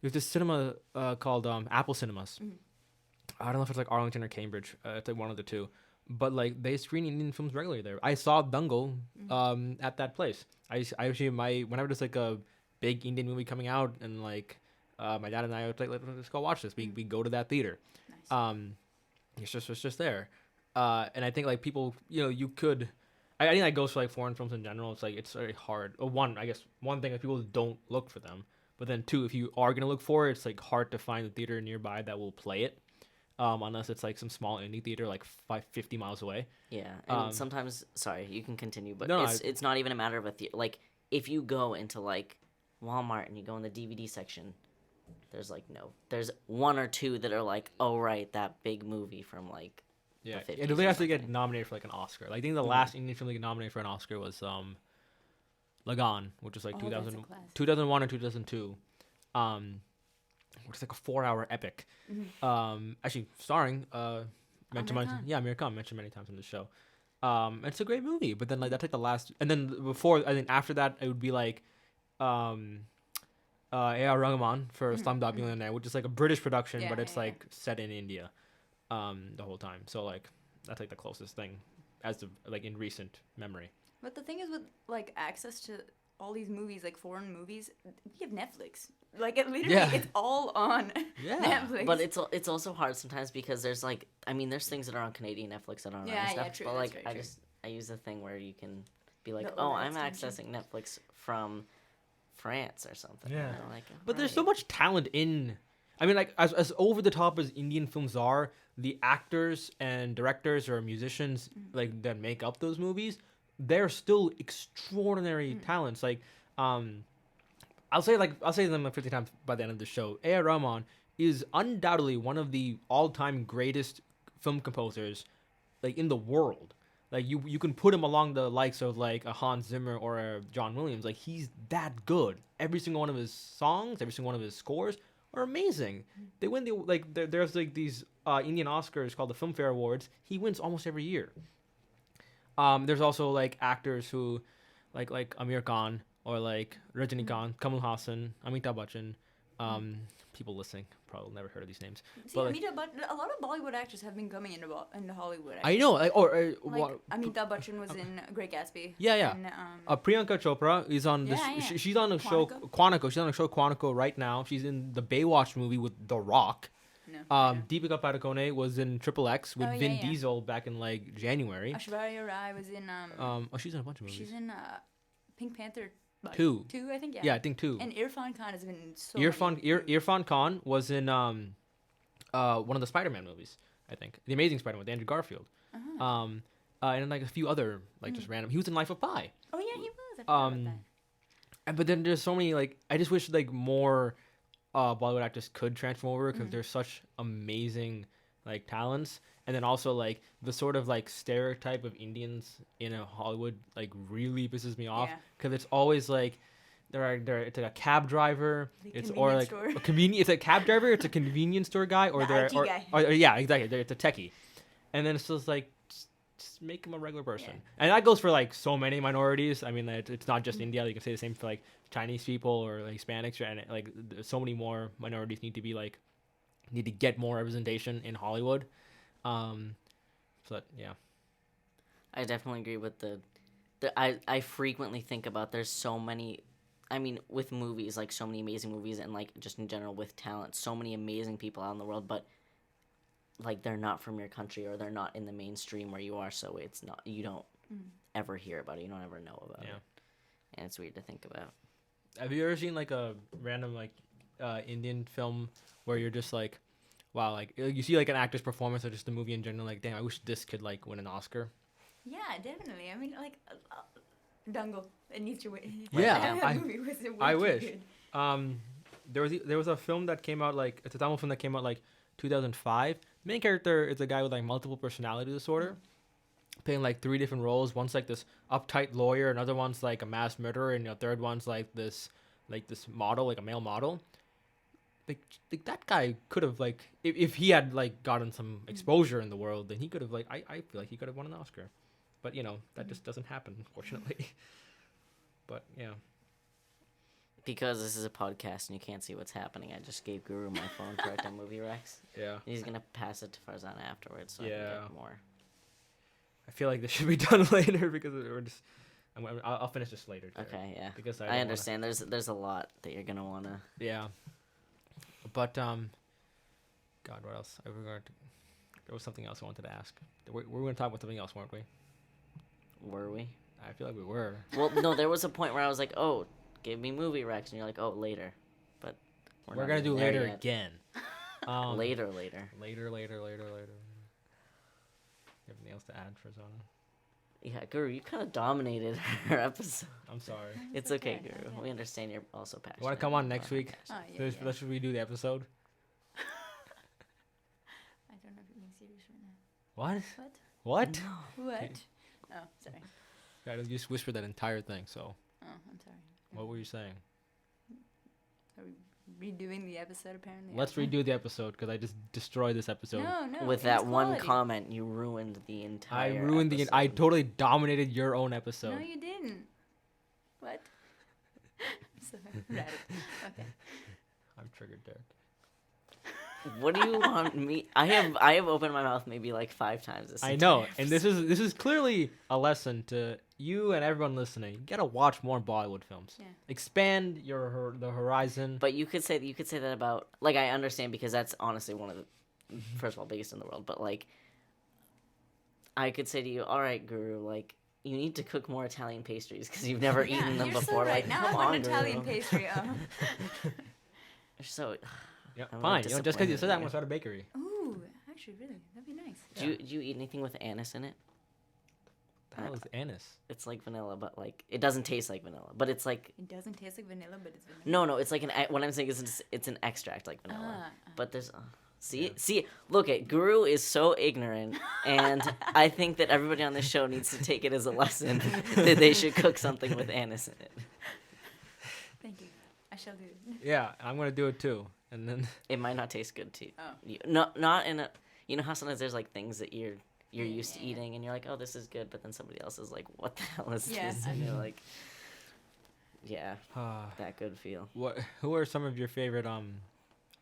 this cinema called Apple Cinemas. Mm-hmm. I don't know if it's like Arlington or Cambridge. It's like one of the two. But like they screen Indian films regularly there. I saw Dangal at that place. I actually whenever there's like a big Indian movie coming out, and like my dad and I would like let's go watch this. We go to that theater. Nice. It's just there. And I think like people, you could. I think that goes for like foreign films in general. It's like it's very hard. One thing is people don't look for them. But then two, if you are gonna look for it, it's like hard to find a theater nearby that will play it. Unless it's like some small indie theater like 50 miles away. Yeah, and sometimes, sorry, you can continue, but No, it's not even a matter of a theater. Like, if you go into like Walmart and you go in the DVD section, there's one or two that are like, oh right, that big movie from like the 50s. It really has to get nominated for like an Oscar. Like I think the last Indian film to get nominated for an Oscar was Lagan, which was like 2001 or 2002. Which is like a 4-hour epic. Mm-hmm. Actually starring Amir Khan, mentioned many times in the show. It's a great movie, but then like that's like the last, and then before, I think after that it would be like A.R. Rahman for Slumdog Millionaire, which is like a British production, but it's like set in India the whole time. So like that's like the closest thing as of like in recent memory. But the thing is with like access to all these movies, like foreign movies, we have Netflix. Like it literally, it's all on Netflix. But it's also hard sometimes because there's like, I mean, there's things that are on Canadian Netflix that aren't on stuff. Yeah, true. But like, true. I use a thing where you can be like, oh, I'm accessing Netflix from France or something. Yeah. You know, like, but there's so much talent in. I mean, like as over the top as Indian films are, the actors and directors or musicians like that make up those movies, they're still extraordinary talents. Like, I'll say them like 50 times by the end of the show. A.R. Rahman is undoubtedly one of the all-time greatest film composers, like in the world. Like you can put him along the likes of like a Hans Zimmer or a John Williams. Like he's that good. Every single one of his songs, every single one of his scores are amazing. They win there's like these Indian Oscars called the Filmfare Awards. He wins almost every year. There's also like actors who, like Amir Khan or like Rajinikanth, Kamal Hassan, Amitabh Bachchan. People listening probably never heard of these names. See, But a lot of Bollywood actors have been coming into Hollywood. I know, like Amitabh Bachchan was in Great Gatsby. Yeah. And, Priyanka Chopra is on this. She's on the show Quantico. She's on the show Quantico right now. She's in the Baywatch movie with The Rock. No, Deepika Padukone was in Triple X with Vin Diesel back in like January. Aishwarya Rai was in she's in a bunch of movies. She's in Pink Panther. Two, I think. Yeah, I think 2. And Irfan Khan has been in so Irfan Khan was in one of the Spider-Man movies. I think The Amazing Spider-Man with Andrew Garfield. And then like a few other like just random. He was in Life of Pi. Oh yeah, he was. I forgot about that. But then there's so many like I just wish like more Bollywood actors could transform over because there's such amazing like talents. And then also like the sort of like stereotype of Indians in a Hollywood like really pisses me off because it's always like it's like a cab driver, it's or like store. It's a cab driver, it's a convenience store guy, or yeah, exactly, it's a techie, and then it's just like just make him a regular person, and that goes for like so many minorities. I mean, it's not just India. You can say the same for like Chinese people or like Hispanics, and like so many more minorities need to get more representation in Hollywood. But yeah, I definitely agree with I frequently think about there's so many, I mean, with movies, like so many amazing movies and like just in general with talent, so many amazing people out in the world, but like they're not from your country or they're not in the mainstream where you are, so it's not, you don't ever hear about it, you don't ever know about it, and it's weird to think about. Have you ever seen like a random like Indian film where you're just like, wow, like you see like an actor's performance or just the movie in general, like damn, I wish this could like win an Oscar. Yeah, definitely. I mean, like, Dango. It needs to win. Yeah, that movie was way I too wish. good. There was a film that came out like it's a Tamil film that came out like 2005. Main character is a guy with like multiple personality disorder, playing like 3 different roles. One's like this uptight lawyer, another one's like a mass murderer, and the third one's like this model, like a male model. Like that guy could have like if he had like gotten some exposure in the world, then he could have like I feel like he could have won an Oscar, but you know that just doesn't happen, unfortunately. But yeah. Because this is a podcast and you can't see what's happening, I just gave Guru my phone to write down movie Rex. Yeah. He's gonna pass it to Farzana afterwards, so I can get more. I feel like this should be done later because we're just. I'll finish this later. Too, okay, yeah. Because I understand. There's a lot that you're gonna wanna. Yeah. But God, what else? There was something else I wanted to ask. We were gonna talk about something else, weren't we? Were we? I feel like we were. Well, no. There was a point where I was like, "Oh, give me movie Rex," and you're like, "Oh, later." But we're gonna do later again. Later. Later. Anything else to add, Farzana? Yeah, Guru, you kind of dominated our episode. I'm sorry. It's okay, Guru. We understand you're also passionate. You want to come on next week? Oh, yeah. Let's redo the episode. I don't know if you're being serious right now. What? What? What? What? Oh, sorry. I just whispered that entire thing. So. Oh, I'm sorry. What were you saying? Are we redoing the episode, apparently? Let's redo the episode because I just destroyed this episode. No. With it that was one quality. comment, you ruined the entire. I ruined episode. I totally dominated your own episode. No, you didn't. What? Sorry. Right. Okay. I'm triggered, Derek. What do you want me? I have opened my mouth maybe like 5 times this. I know, and this is clearly a lesson to you and everyone listening. You gotta watch more Bollywood films. Yeah. Expand the horizon. But you could say that about, like, I understand because that's honestly one of the first of all biggest in the world. But like, I could say to you, all right, Guru, like, you need to cook more Italian pastries because you've never eaten them you're before. So right. Like, Now come I want on, Italian Guru. pastry. You're so. Yeah, I'm fine. really You know, just because you said that, I'm gonna disappointed start a bakery. Ooh, actually, really, that'd be nice. Do you eat anything with anise in it? The hell is anise? It's like vanilla, but like it doesn't taste like vanilla. But it's like It doesn't taste like vanilla, but it's vanilla. no. It's like what I'm saying is it's an extract like vanilla. Ah. But there's see, look at Guru is so ignorant, and I think that everybody on this show needs to take it as a lesson that they should cook something with anise in it. Thank you. I shall do it. Yeah, I'm gonna do it too. And then It might not taste good to you. Oh. Not in a. You know how sometimes there's like things that you're used to eating, and you're like, oh, this is good, but then somebody else is like, what the hell is Yeah. this? And you're like, yeah, that good feel. who are some of your favorite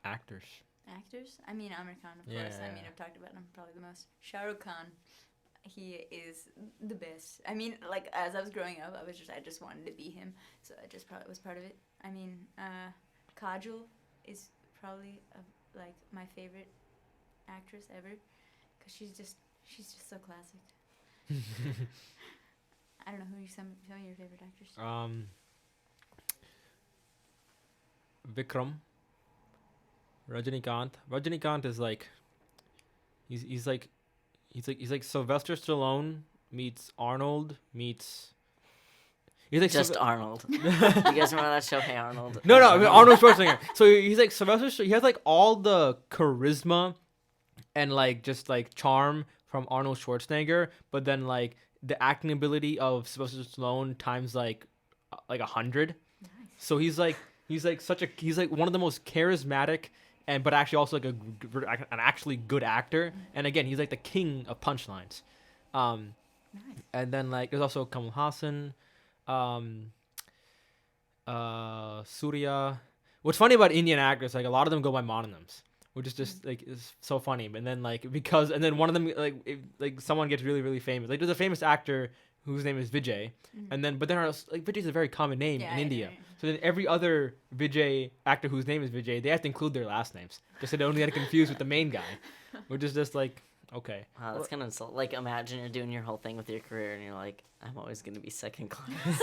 actors? Actors? I mean, Amir Khan, of course. I mean, I've talked about him probably the most. Shah Rukh Khan, he is the best. I mean, like, as I was growing up, I just wanted to be him, so I just probably was part of it. I mean, Kajol is probably like my favorite actress ever, because she's just so classic. I don't know some of your favorite actors. Vikram. Rajinikanth. Rajinikanth is like he's like Sylvester Stallone meets Arnold meets he's like Just Arnold. You guys remember that show, Hey Arnold? No, I mean Arnold Schwarzenegger. So he's like Sylvester. He has like all the charisma and like just like charm from Arnold Schwarzenegger, but then like the acting ability of Sylvester Stallone times like 100. Nice. So he's like one of the most charismatic and but actually also like an actually good actor. And again, he's like the king of punchlines. Nice. And then like there's also Kamal Hassan, Surya. What's funny about Indian actors, like a lot of them go by mononyms, which is just like is so funny. And then like and then one of them like someone gets really really famous. Like there's a famous actor whose name is Vijay, and then but then like Vijay is a very common name in India. Yeah. So then every other Vijay actor whose name is Vijay, they have to include their last names just so they don't get confused with the main guy, which is just like okay. Wow, that's kind of like imagine you're doing your whole thing with your career and you're like, I'm always gonna be second class.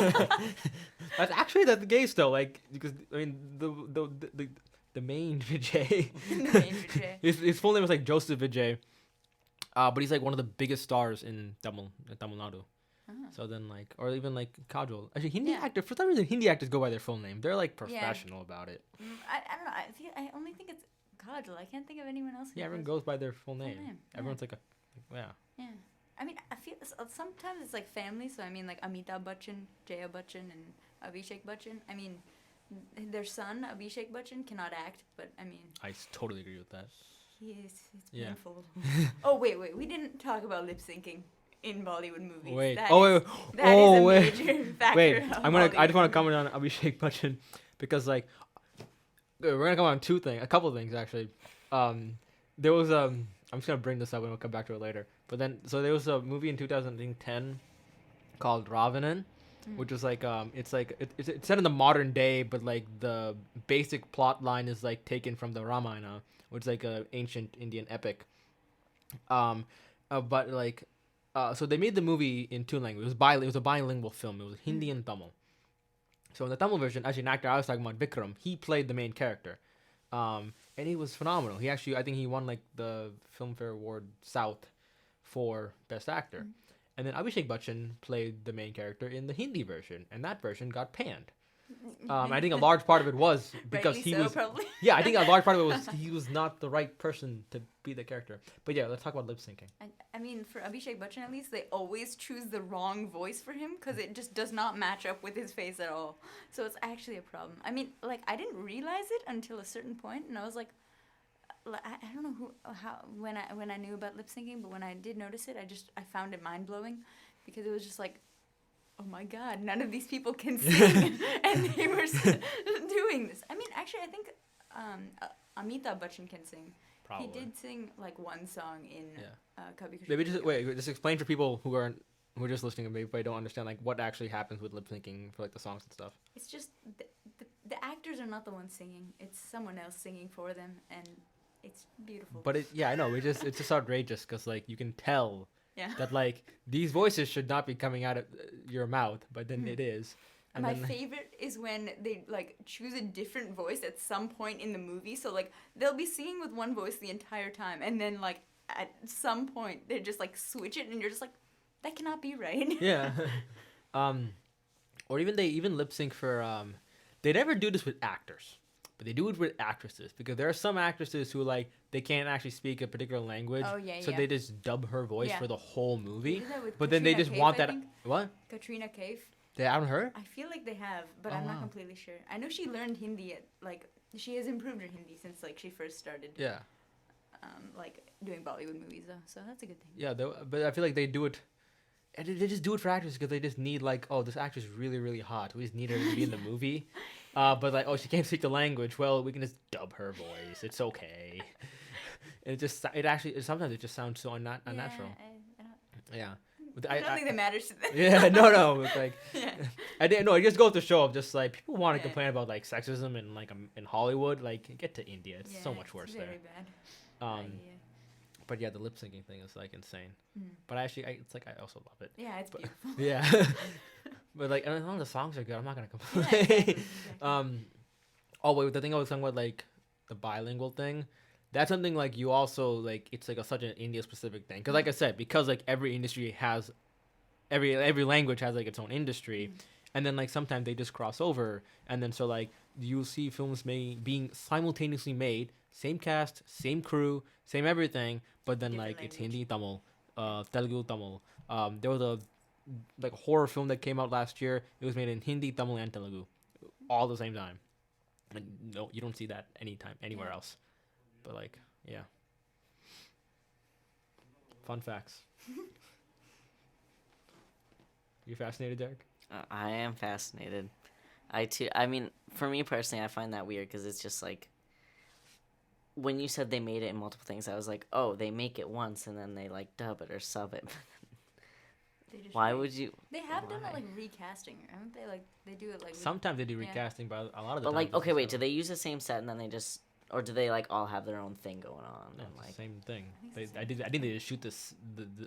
That's actually the case though, like because I mean the the main Vijay. The main Vijay. His full name was like Joseph Vijay. But he's like one of the biggest stars in Tamil Nadu. So then like, or even like Kajol. Actually, Hindi actor, for some reason, Hindi actors go by their full name. They're like professional about it. I don't know. I only think it's Kajol. I can't think of anyone else. Yeah, everyone goes by their full name. Yeah. Everyone's like yeah. Yeah. I mean, I feel sometimes it's like family. So I mean, like Amitabh Bachchan, Jaya Bachchan, and Abhishek Bachchan. I mean, their son Abhishek Bachchan cannot act, but I mean, I totally agree with that. it's painful. Oh wait, we didn't talk about lip syncing in Bollywood movies. Wait. That Is a major factor. Wait. I just want Bollywood to comment on Abhishek Bachchan because like we're gonna come on a couple of things actually. There was I'm just gonna bring this up and we'll come back to it later. But then there was a movie in 2010 called Ravanan, which was like it's set in the modern day, but like the basic plot line is like taken from the Ramayana, which is like a ancient Indian epic. But like so they made the movie in two languages. It was a bilingual film. It was Hindi and Tamil. So in the Tamil version, actually an actor I was talking about, Vikram, he played the main character. And he was phenomenal. I think he won like the Filmfare Award South for Best Actor. And then Abhishek Bachchan played the main character in the Hindi version, and that version got panned. I think a large part of it was because Rightly he so, was. probably. Yeah, I think a large part of it was he was not the right person to be the character. But yeah, let's talk about lip syncing. I mean, for Abhishek Bachchan at least, they always choose the wrong voice for him because it just does not match up with his face at all. So it's actually a problem. I mean, like, I didn't realize it until a certain point, and I was like, I don't know when I knew about lip syncing, but when I did notice it, I found it mind blowing because it was just like, oh my god, none of these people can sing, and they were doing this. I mean, actually, I think Amitabh Bachchan can sing. Probably. He did sing like one song in Kabhi Khushi. Maybe just explain for people who are just listening and maybe don't understand like what actually happens with lip syncing for like the songs and stuff. It's just the actors are not the ones singing; it's someone else singing for them, and it's beautiful. But I know it's just outrageous because like you can tell Yeah. that like these voices should not be coming out of your mouth, but then it is. And my then, favorite is when they like choose a different voice at some point in the movie. So like they'll be singing with one voice the entire time, and then like at some point they just like switch it, and you're just like, that cannot be right. Yeah. Or even lip sync for they never do this with actors, but they do it with actresses because there are some actresses who like they can't actually speak a particular language. Oh, yeah, so yeah. they just dub her voice for the whole movie. They did that with But then they Katrina just Kaif, want I that. think. What? Katrina Kaif. They haven't heard? I feel like they have, but Oh, I'm not wow. completely sure. I know she learned Hindi she has improved her Hindi since like she first started. Yeah. Like doing Bollywood movies though, so that's a good thing. Yeah, but I feel like they do it. And they just do it for actors because they just need like, oh, this actress is really, really hot. We just need her to be in the movie. But like, oh, she can't speak the language. Well, we can just dub her voice. It's okay. And sometimes it just sounds so unnatural. Yeah. I don't think that matters to them. Yeah, no. It's like, Yeah. it just goes to show just like people want to complain about like sexism and like in Hollywood. Like, get to India. It's so much worse very there. bad. But yeah, the lip syncing thing is like insane. But actually, it's like I also love it. Yeah, it's beautiful. Yeah. But like, and all the songs are good. I'm not gonna complain. Yeah, exactly. Oh wait, the thing I was talking about, like the bilingual thing. That's something like you also like. It's like such an India specific thing. Because like I said, because like every industry has, every language has like its own industry, and then like sometimes they just cross over, and then so like you'll see films being simultaneously made, same cast, same crew, same everything, but then Different like it's language. Hindi, Tamil, Telugu, Tamil. There was a like horror film that came out last year. It was made in Hindi, Tamil, and Telugu, all at the same time. And no, you don't see that anywhere else. But like, yeah. Fun facts. You fascinated, Derek? I am fascinated. I mean, for me personally, I find that weird because it's just like when you said they made it in multiple things, I was like, oh, they make it once and then they like dub it or sub it. Why would you? They have done it like recasting, haven't they? Like they do it like. Sometimes they do recasting, but a lot of the But time. like, okay, wait, do they use the same set and then they just, or do they like all have their own thing going on? No, And it's the like, same thing. I think they just shoot this.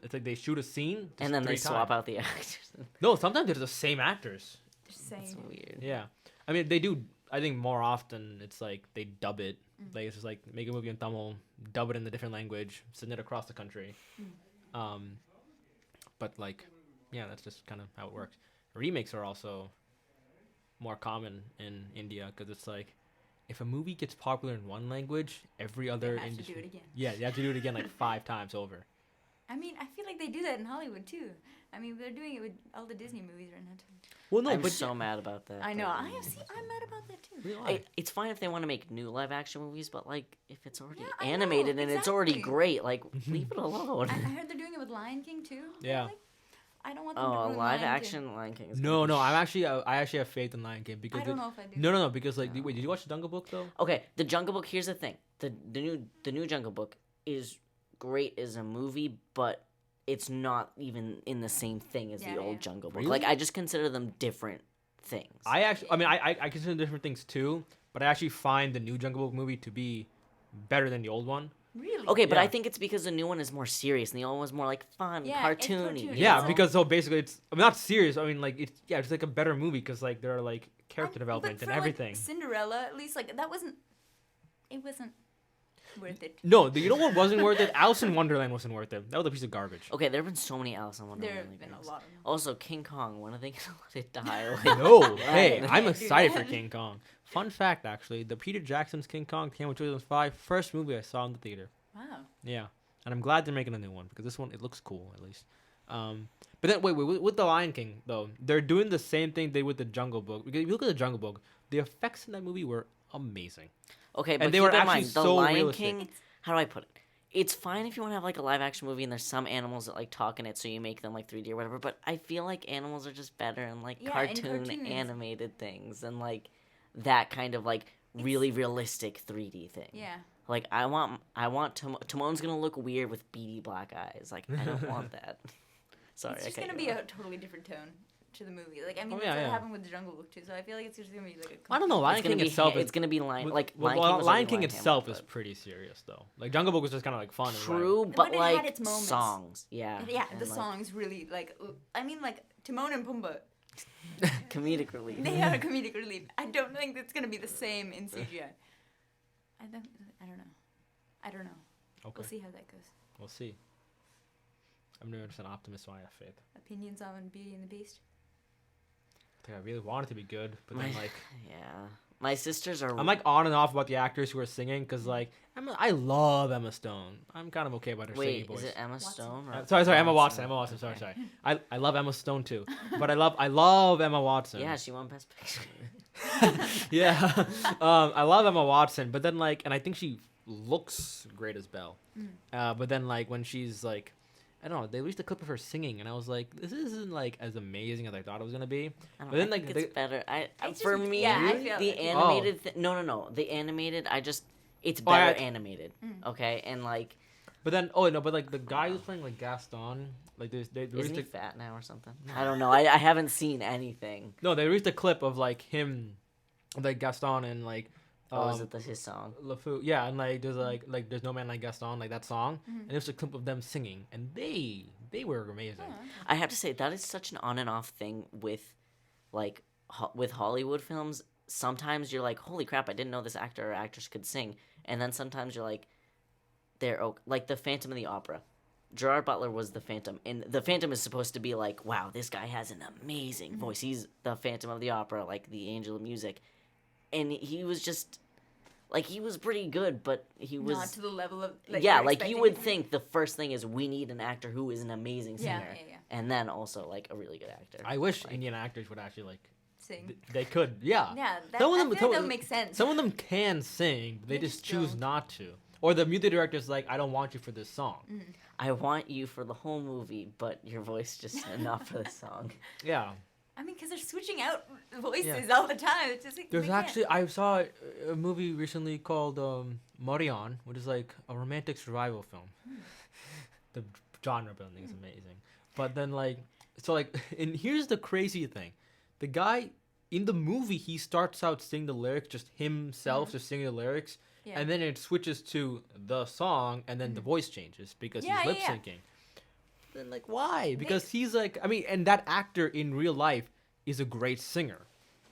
It's like they shoot a scene and then they straight swap time. out the actors. No, sometimes they're the same actors. Saying. That's weird. Yeah, I mean they do I think more often it's like they dub it. Like it's just like make a movie in Tamil, dub it in a different language, send it across the country. But like, yeah, that's just kind of how it works. Remakes are also more common in India because it's like if a movie gets popular in one language, every other have to industry. do it again. Yeah, you have to do it again like 5 times over. I mean, I feel like they do that in Hollywood too. I mean, they're doing it with all the Disney movies right now too. Well, no, I'm but so mad about that. I know. but- I'm mad about that too. It's fine if they want to make new live action movies, but like if it's already Yeah, I know, animated and it's already exactly. great, like leave it alone. I heard they're doing it with Lion King too. Yeah. Like, I don't want them to Oh, a ruin live Lion action Lion King. Is No, gonna be no, I actually have faith in Lion King because I don't know if I do. no, because like wait, did you watch the Jungle Book though? Okay, the Jungle Book. Here's the thing: the new Jungle Book is great as a movie, but it's not even in the same thing as Yeah, the old yeah. Jungle Book. Really? Like I just consider them different things. I consider different things too, but I actually find the new Jungle Book movie to be better than the old one. Really? Okay, but I Yeah. think it's because the new one is more serious and the old one's more like fun, Yeah, it's cartoony. cartoony. Yeah, So- because so basically it's not serious. I mean like it's like a better movie because like there are like character But development for, and like, everything. Cinderella, at least, like that wasn't. It wasn't worth it. No, you know what wasn't worth it? Alice in Wonderland wasn't worth it. That was a piece of garbage. Okay, there have been so many Alice in Wonderland. There have been a remakes. lot of them. Also, King Kong. When are they gonna let it die? Like, No, hey, Right. I'm Can't do excited for that. King Kong. Fun fact, actually, the Peter Jackson's King Kong came out in 2005. First movie I saw in the theater. Wow. Yeah, and I'm glad they're making a new one because this one it looks cool at least. But then wait, with the Lion King though, they're doing the same thing they did with the Jungle Book. Because if you look at the Jungle Book, the effects in that movie were amazing. okay, but they keep were in actually mind, the so Lion realistic. King. How do I put it? It's fine if you want to have like a live action movie and there's some animals that like talk in it, so you make them like 3D or whatever. But I feel like animals are just better in like Yeah, in cartoon cartoons. animated things and like that kind of like really realistic 3D thing. Yeah. Like I want Timon's gonna look weird with beady black eyes. Like I don't want that. Sorry, It's just I cut gonna you be off. a totally different tone to the movie. Like I mean, Oh, that's yeah, what yeah. happened with the Jungle Book too. So I feel like it's just gonna be like a. I don't know. Lion It's gonna King be itself it's gonna be Lion Lion King. Was Lion King already itself Lion is Hamlet, pretty serious though. Like Jungle Book was just kind of like fun. and true, But but it had like its moments. songs, yeah, Yeah, and, the like, songs really like. I mean, like Timon and Pumbaa. comedic relief. They are a comedic relief. I don't think that's gonna be the same in CGI. I don't know. Okay, We'll see how that goes. we'll see. I'm never just an optimist, so I have faith. Opinions on Beauty and the Beast. I think I really want it to be good, but then My- like Yeah, my sisters are. I'm like on and off about the actors who are singing because like I love Emma Stone. I'm kind of okay about her singing Wait, voice. is it Emma Stone? Or Sorry, Emma Watson. Watson? Emma Watson. Sorry, Okay. sorry. I love Emma Stone too, but I love Emma Watson. Yeah, she won Best Picture. Yeah. I love Emma Watson, but then like, and I think she looks great as Belle. But then like when she's like, I don't know, they released a clip of her singing, and I was like, this isn't like as amazing as I thought it was gonna be. I don't But then, I like, think it's better. It's For just- me, yeah, I feel the like- animated. No. The animated. It's Oh, I- better animated. Okay, and like, But then, but like the guy who's playing like Gaston, like they isn't released he a, fat now or something? I don't know. I haven't seen anything. no, they released a clip of like him, like Gaston and like. Oh, is it his song? LeFou, yeah, and like there's there's no man like Gaston, like that song, and there's a clip of them singing, and they were amazing. I have to say that is such an on and off thing with, like, with Hollywood films. Sometimes you're like, holy crap, I didn't know this actor or actress could sing, and then sometimes you're like, like the Phantom of the Opera. Gerard Butler was the Phantom, and the Phantom is supposed to be like, wow, this guy has an amazing voice. He's the Phantom of the Opera, like the angel of music, and he was just. Like, he was pretty good, but he was... Not to the level of. yeah, you're like, you expecting would it to be. think the first thing is we need an actor who is an amazing Yeah, singer. yeah. And then also, like, a really good actor. I wish Indian actors would actually like Sing. they could, yeah. Yeah, that, Some of I them- feel some- like that would make sense. Some of them can sing, but they They just just choose don't. not to. Or the music director's like, I don't want you for this song. I want you for the whole movie, but your voice just enough for the song. Yeah. I mean, because they're switching out voices Yeah. all the time. It's just like, There's they can't. actually I saw a movie recently called Marion, which is like a romantic survival film. The genre building is amazing. But then like and here's the crazy thing. The guy in the movie he starts out singing the lyrics, just himself just singing the lyrics, Yeah. and then it switches to the song and then the voice changes because Yeah, he's yeah, lip yeah. syncing. Then like why? Because he's like and that actor in real life is a great singer.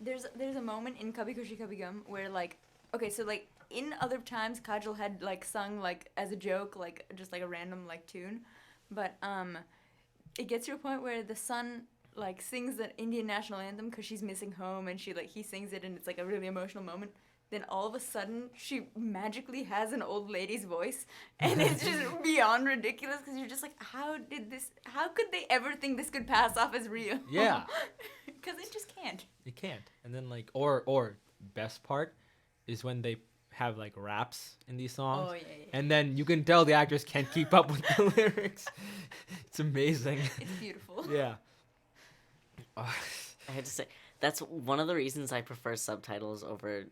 there's a moment in Kabhi Khushi Kabhie Gham where like okay, so like in other times Kajol had like sung like as a joke like just like a random like tune, but it gets to a point where the son like sings the Indian national anthem because she's missing home and he sings it and it's like a really emotional moment. Then all of a sudden she magically has an old lady's voice and it's just beyond ridiculous because you're just like how could they ever think this could pass off as real? Yeah. Because it just can't. It can't. And then like or best part is when they have like raps in these songs. Oh yeah. And then you can tell the actors can't keep up with the lyrics. It's amazing. It's beautiful. Yeah. I had to say that's one of the reasons I prefer subtitles over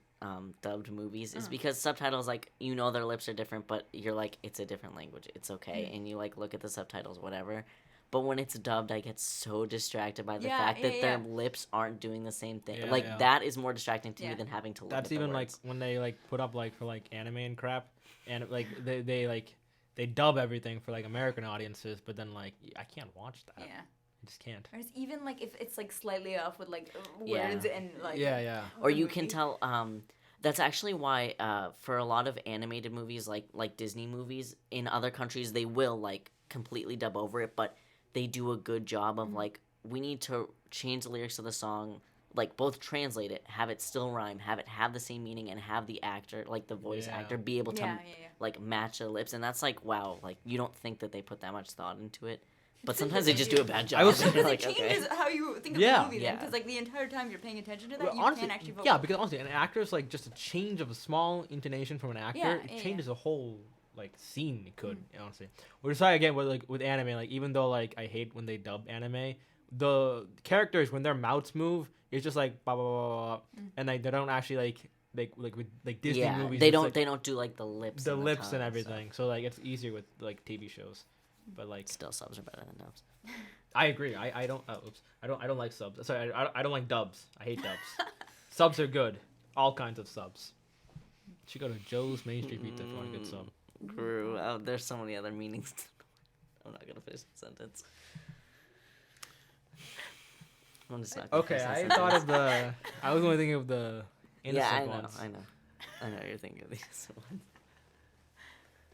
dubbed movies is because subtitles, like, you know, their lips are different, but you're like, it's a different language, it's okay, and you like look at the subtitles, whatever. But when it's dubbed, I get so distracted by the fact that their lips aren't doing the same thing. Yeah, that is more distracting to me than having to look That's at the even words. like when they like put up like for like anime and crap, and like they dub everything for like American audiences, but then like I can't watch that. Yeah. I just can't. Or it's even like if it's like slightly off with like Yeah. words and like Or you can tell that's actually why for a lot of animated movies like Disney movies in other countries they will like completely dub over it, but they do a good job of like we need to change the lyrics of the song, like both translate it, have it still rhyme, have it have the same meaning, and have the actor, like the voice actor, be able to like match their lips. And that's like wow, like you don't think that they put that much thought into it. But sometimes they just do a bad job. I was because like, it changes how you think of the movie then. Because like the entire time you're paying attention to that, Well, you honestly, can't actually vote. Yeah, because honestly, an actor's like just a change of a small intonation from an actor, it changes the whole like scene. It could honestly. Which is why again with anime, like even though like I hate when they dub anime, the characters when their mouths move, it's just like blah blah blah, blah, and like they don't actually like with like Disney movies. They it's, don't like, they don't do like the lips. the lips tongue, and everything. So like it's easier with like TV shows. But like still subs are better than dubs. I agree. I don't. I don't like subs. Sorry, I don't like dubs. I hate dubs. Subs are good. All kinds of subs. You should go to Joe's Main Street Pizza if you want a good sub. Guru. Oh, there's so many other meanings. I'm not gonna finish the sentence. I'm just not. Okay, I thought of the. I was only thinking of the innocent ones. I know you're thinking of these ones.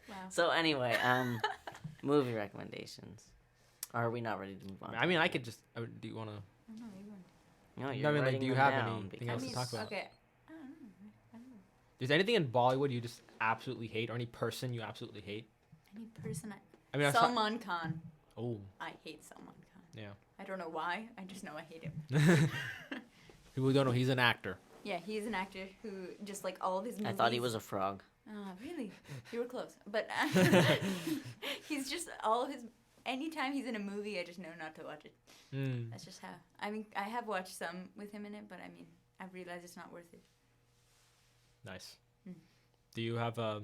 Wow. So anyway, movie recommendations. Or are we not ready to move on? I mean, I could just. Do you want to? No, I you're mean, like, writing do you them have down anything else to talk about? Okay. Is anything in Bollywood you just absolutely hate, or any person you absolutely hate? Any person I mean, Salman Khan. Oh. I hate Salman Khan. Yeah. I don't know why. I just know I hate him. People who don't know, he's an actor. Yeah, he's an actor who just like all of his movies. I thought he was a frog. Oh, really? You were close. But he's just all of his. Anytime he's in a movie, I just know not to watch it. That's just how. I mean, I have watched some with him in it, but I mean, I've realized it's not worth it. Nice. Do you have How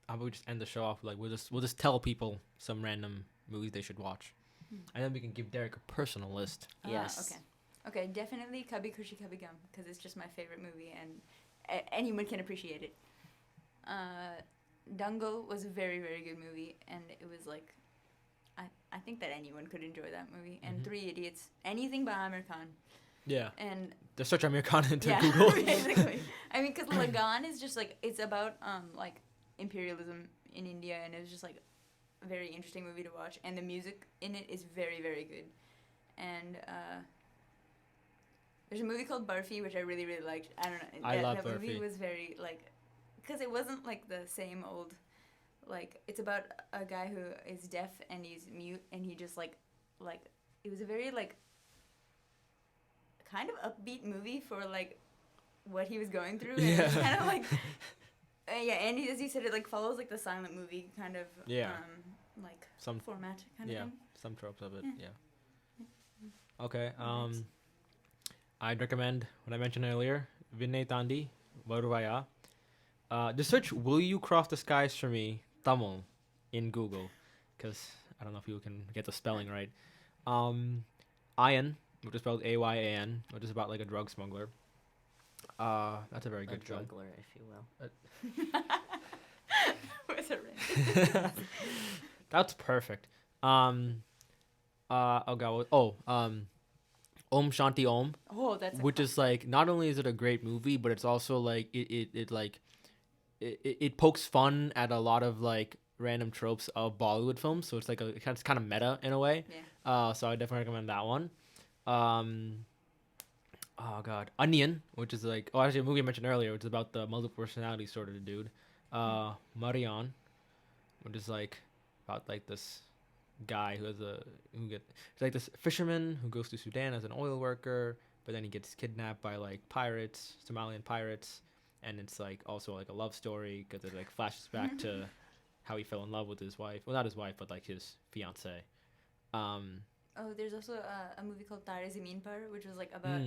about we just end the show off like we'll just tell people some random movies they should watch, and then we can give Derek a personal list. Yes. Okay, definitely Kabhi Khushi Kabhie Gham because it's just my favorite movie and anyone can appreciate it. Dangal was a very, very good movie, and it was like, I think that anyone could enjoy that movie. And Three Idiots, anything by Amir Khan. Yeah. And just search Amir Khan into Google. basically. I mean, because Lagan is just like it's about like imperialism in India, and it was just like a very interesting movie to watch, and the music in it is very, very good. And there's a movie called Barfi, which I really, really liked. I don't know. I love that Barfi. movie was very like. Because it wasn't like the same old, like it's about a guy who is deaf and he's mute and he just like it was a very like kind of upbeat movie for like what he was going through. And it was kind of like and as you said, it like follows like the silent movie kind of like some format kind of thing. Some tropes of it. Okay. I'd recommend what I mentioned earlier, Vinay Tandi, Varuvaya. Just search "Will You Cross the Skies for Me" Tamil in Google, because I don't know if you can get the spelling right. Ayan, which is spelled Ayan, which is about like a drug smuggler. That's a very good film. Juggler, if you will. With a ring. That's perfect. Om Shanti Om, Oh, that's which is like not only is it a great movie, but it's also like it pokes fun at a lot of like random tropes of Bollywood films. So it's like it's kind of meta in a way. Yeah. So I definitely recommend that one. Oh god, Onion, which is like actually a movie I mentioned earlier, which is about the multiple personality sort of dude. Marion, which is like about like this guy it's like this fisherman who goes to Sudan as an oil worker, but then he gets kidnapped by like pirates, Somalian pirates, and it's like also like a love story because it like flashes back to how he fell in love with his wife. Well, not his wife, but like his fiance. Oh, there's also a movie called Tare Zameen Par, which was like about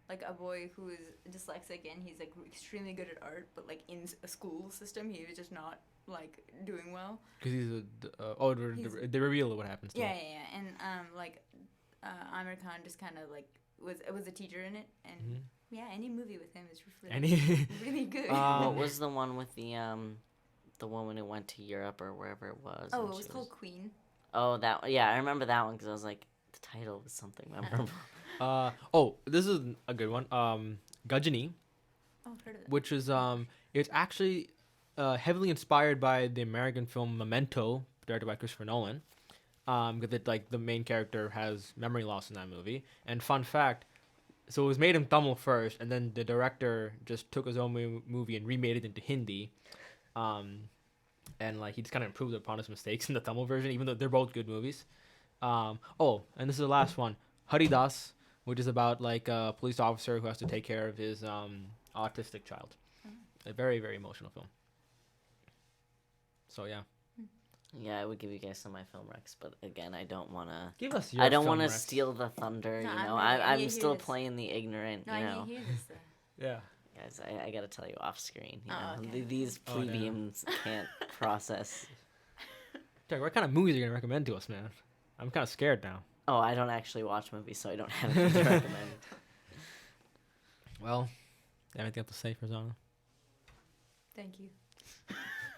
like a boy who is dyslexic and he's like extremely good at art, but like in a school system he was just not like doing well. Because they reveal what happens to him. Yeah, and like Amir Khan just kind of like was a teacher in it, and yeah, any movie with him is really really good. What was the one with the woman who went to Europe or wherever it was? Oh, it was called Queen. Oh, I remember that one because I was like, the title was something memorable. This is a good one. Gajini. Oh, I've heard of it. Which is it's actually heavily inspired by the American film Memento, directed by Christopher Nolan. Because it like the main character has memory loss in that movie. And fun fact, so it was made in Tamil first, and then the director just took his own movie and remade it into Hindi. And like he just kind of improved upon his mistakes in the Tamil version, even though they're both good movies. And this is the last one, Haridas, which is about like a police officer who has to take care of his autistic child. A very, very emotional film. So yeah. Yeah, I would give you guys some of my film recs, but again, I don't want to. Give us your. I don't want to steal the thunder. No, you know, I'm still playing the ignorant. No, you I know. need to hear this stuff. Yeah. Guys, I gotta tell you off screen. You know, okay. These Oh, no. plebeians can't process. Jack, what kind of movies are you gonna recommend to us, man? I'm kind of scared now. Oh, I don't actually watch movies, so I don't have anything to recommend. Well, you have anything else to say, Farzana? Thank you.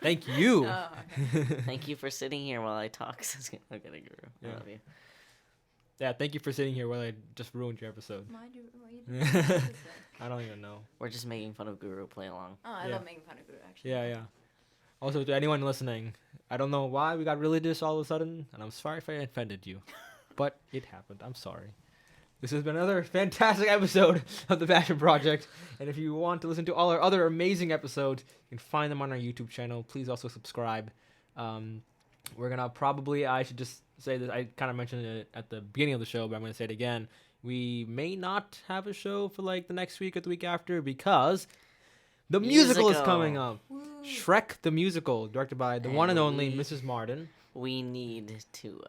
Thank you. Oh, okay. Thank you for sitting here while I talk. I'm gonna guru. Yeah. I love you. Yeah, thank you for sitting here while I just ruined your episode. Why you doing this? I don't even know. We're just making fun of Guru. Play along. Oh, I Yeah. love making fun of Guru, actually. Yeah. Also, to anyone listening, I don't know why we got religious all of a sudden, and I'm sorry if I offended you, but it happened. I'm sorry. This has been another fantastic episode of The Passion Project, and if you want to listen to all our other amazing episodes, you can find them on our YouTube channel. Please also subscribe. We're gonna I should just say this, I kind of mentioned it at the beginning of the show, but I'm gonna say it again. We may not have a show for like the next week or the week after because the musical is coming up. Woo. Shrek the Musical, directed by the one and only Mrs. Martin. We need to.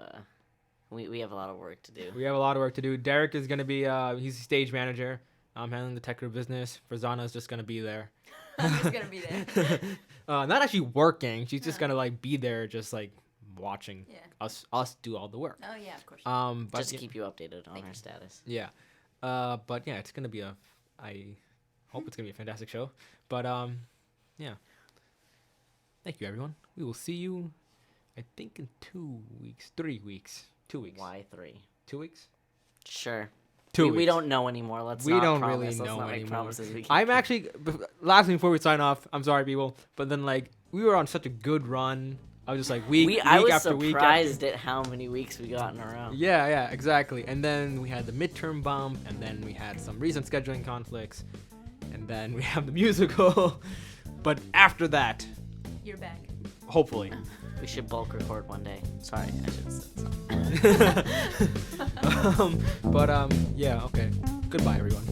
We have a lot of work to do. We have a lot of work to do. Derek is going to be, he's the stage manager. I'm handling the tech crew business. Farzana is just going to be there. I'm just going to be there. Not actually working. She's just going to like be there just like watching us do all the work. Oh, yeah, of course. But Just keep you updated on our status. Yeah. But yeah, it's going to be I hope it's going to be a fantastic show. But yeah. Thank you, everyone. We will see you, I think, in 2 weeks. 3 weeks. 2 weeks. Why 3? 2 weeks? Sure. 2 weeks. We don't know anymore. Let's We not don't promise. really Let's know not make anymore. promises we can't I'm keep. actually, last thing before we sign off, I'm sorry, people, but then like we were on such a good run. I was just like week I was after week. surprised at how many weeks we got in a row. Yeah, exactly. And then we had the midterm bump, and then we had some recent scheduling conflicts, and then we have the musical. But after that, You're back. hopefully. We should bulk record one day. Sorry, I should have said something. Yeah, okay. Goodbye, everyone.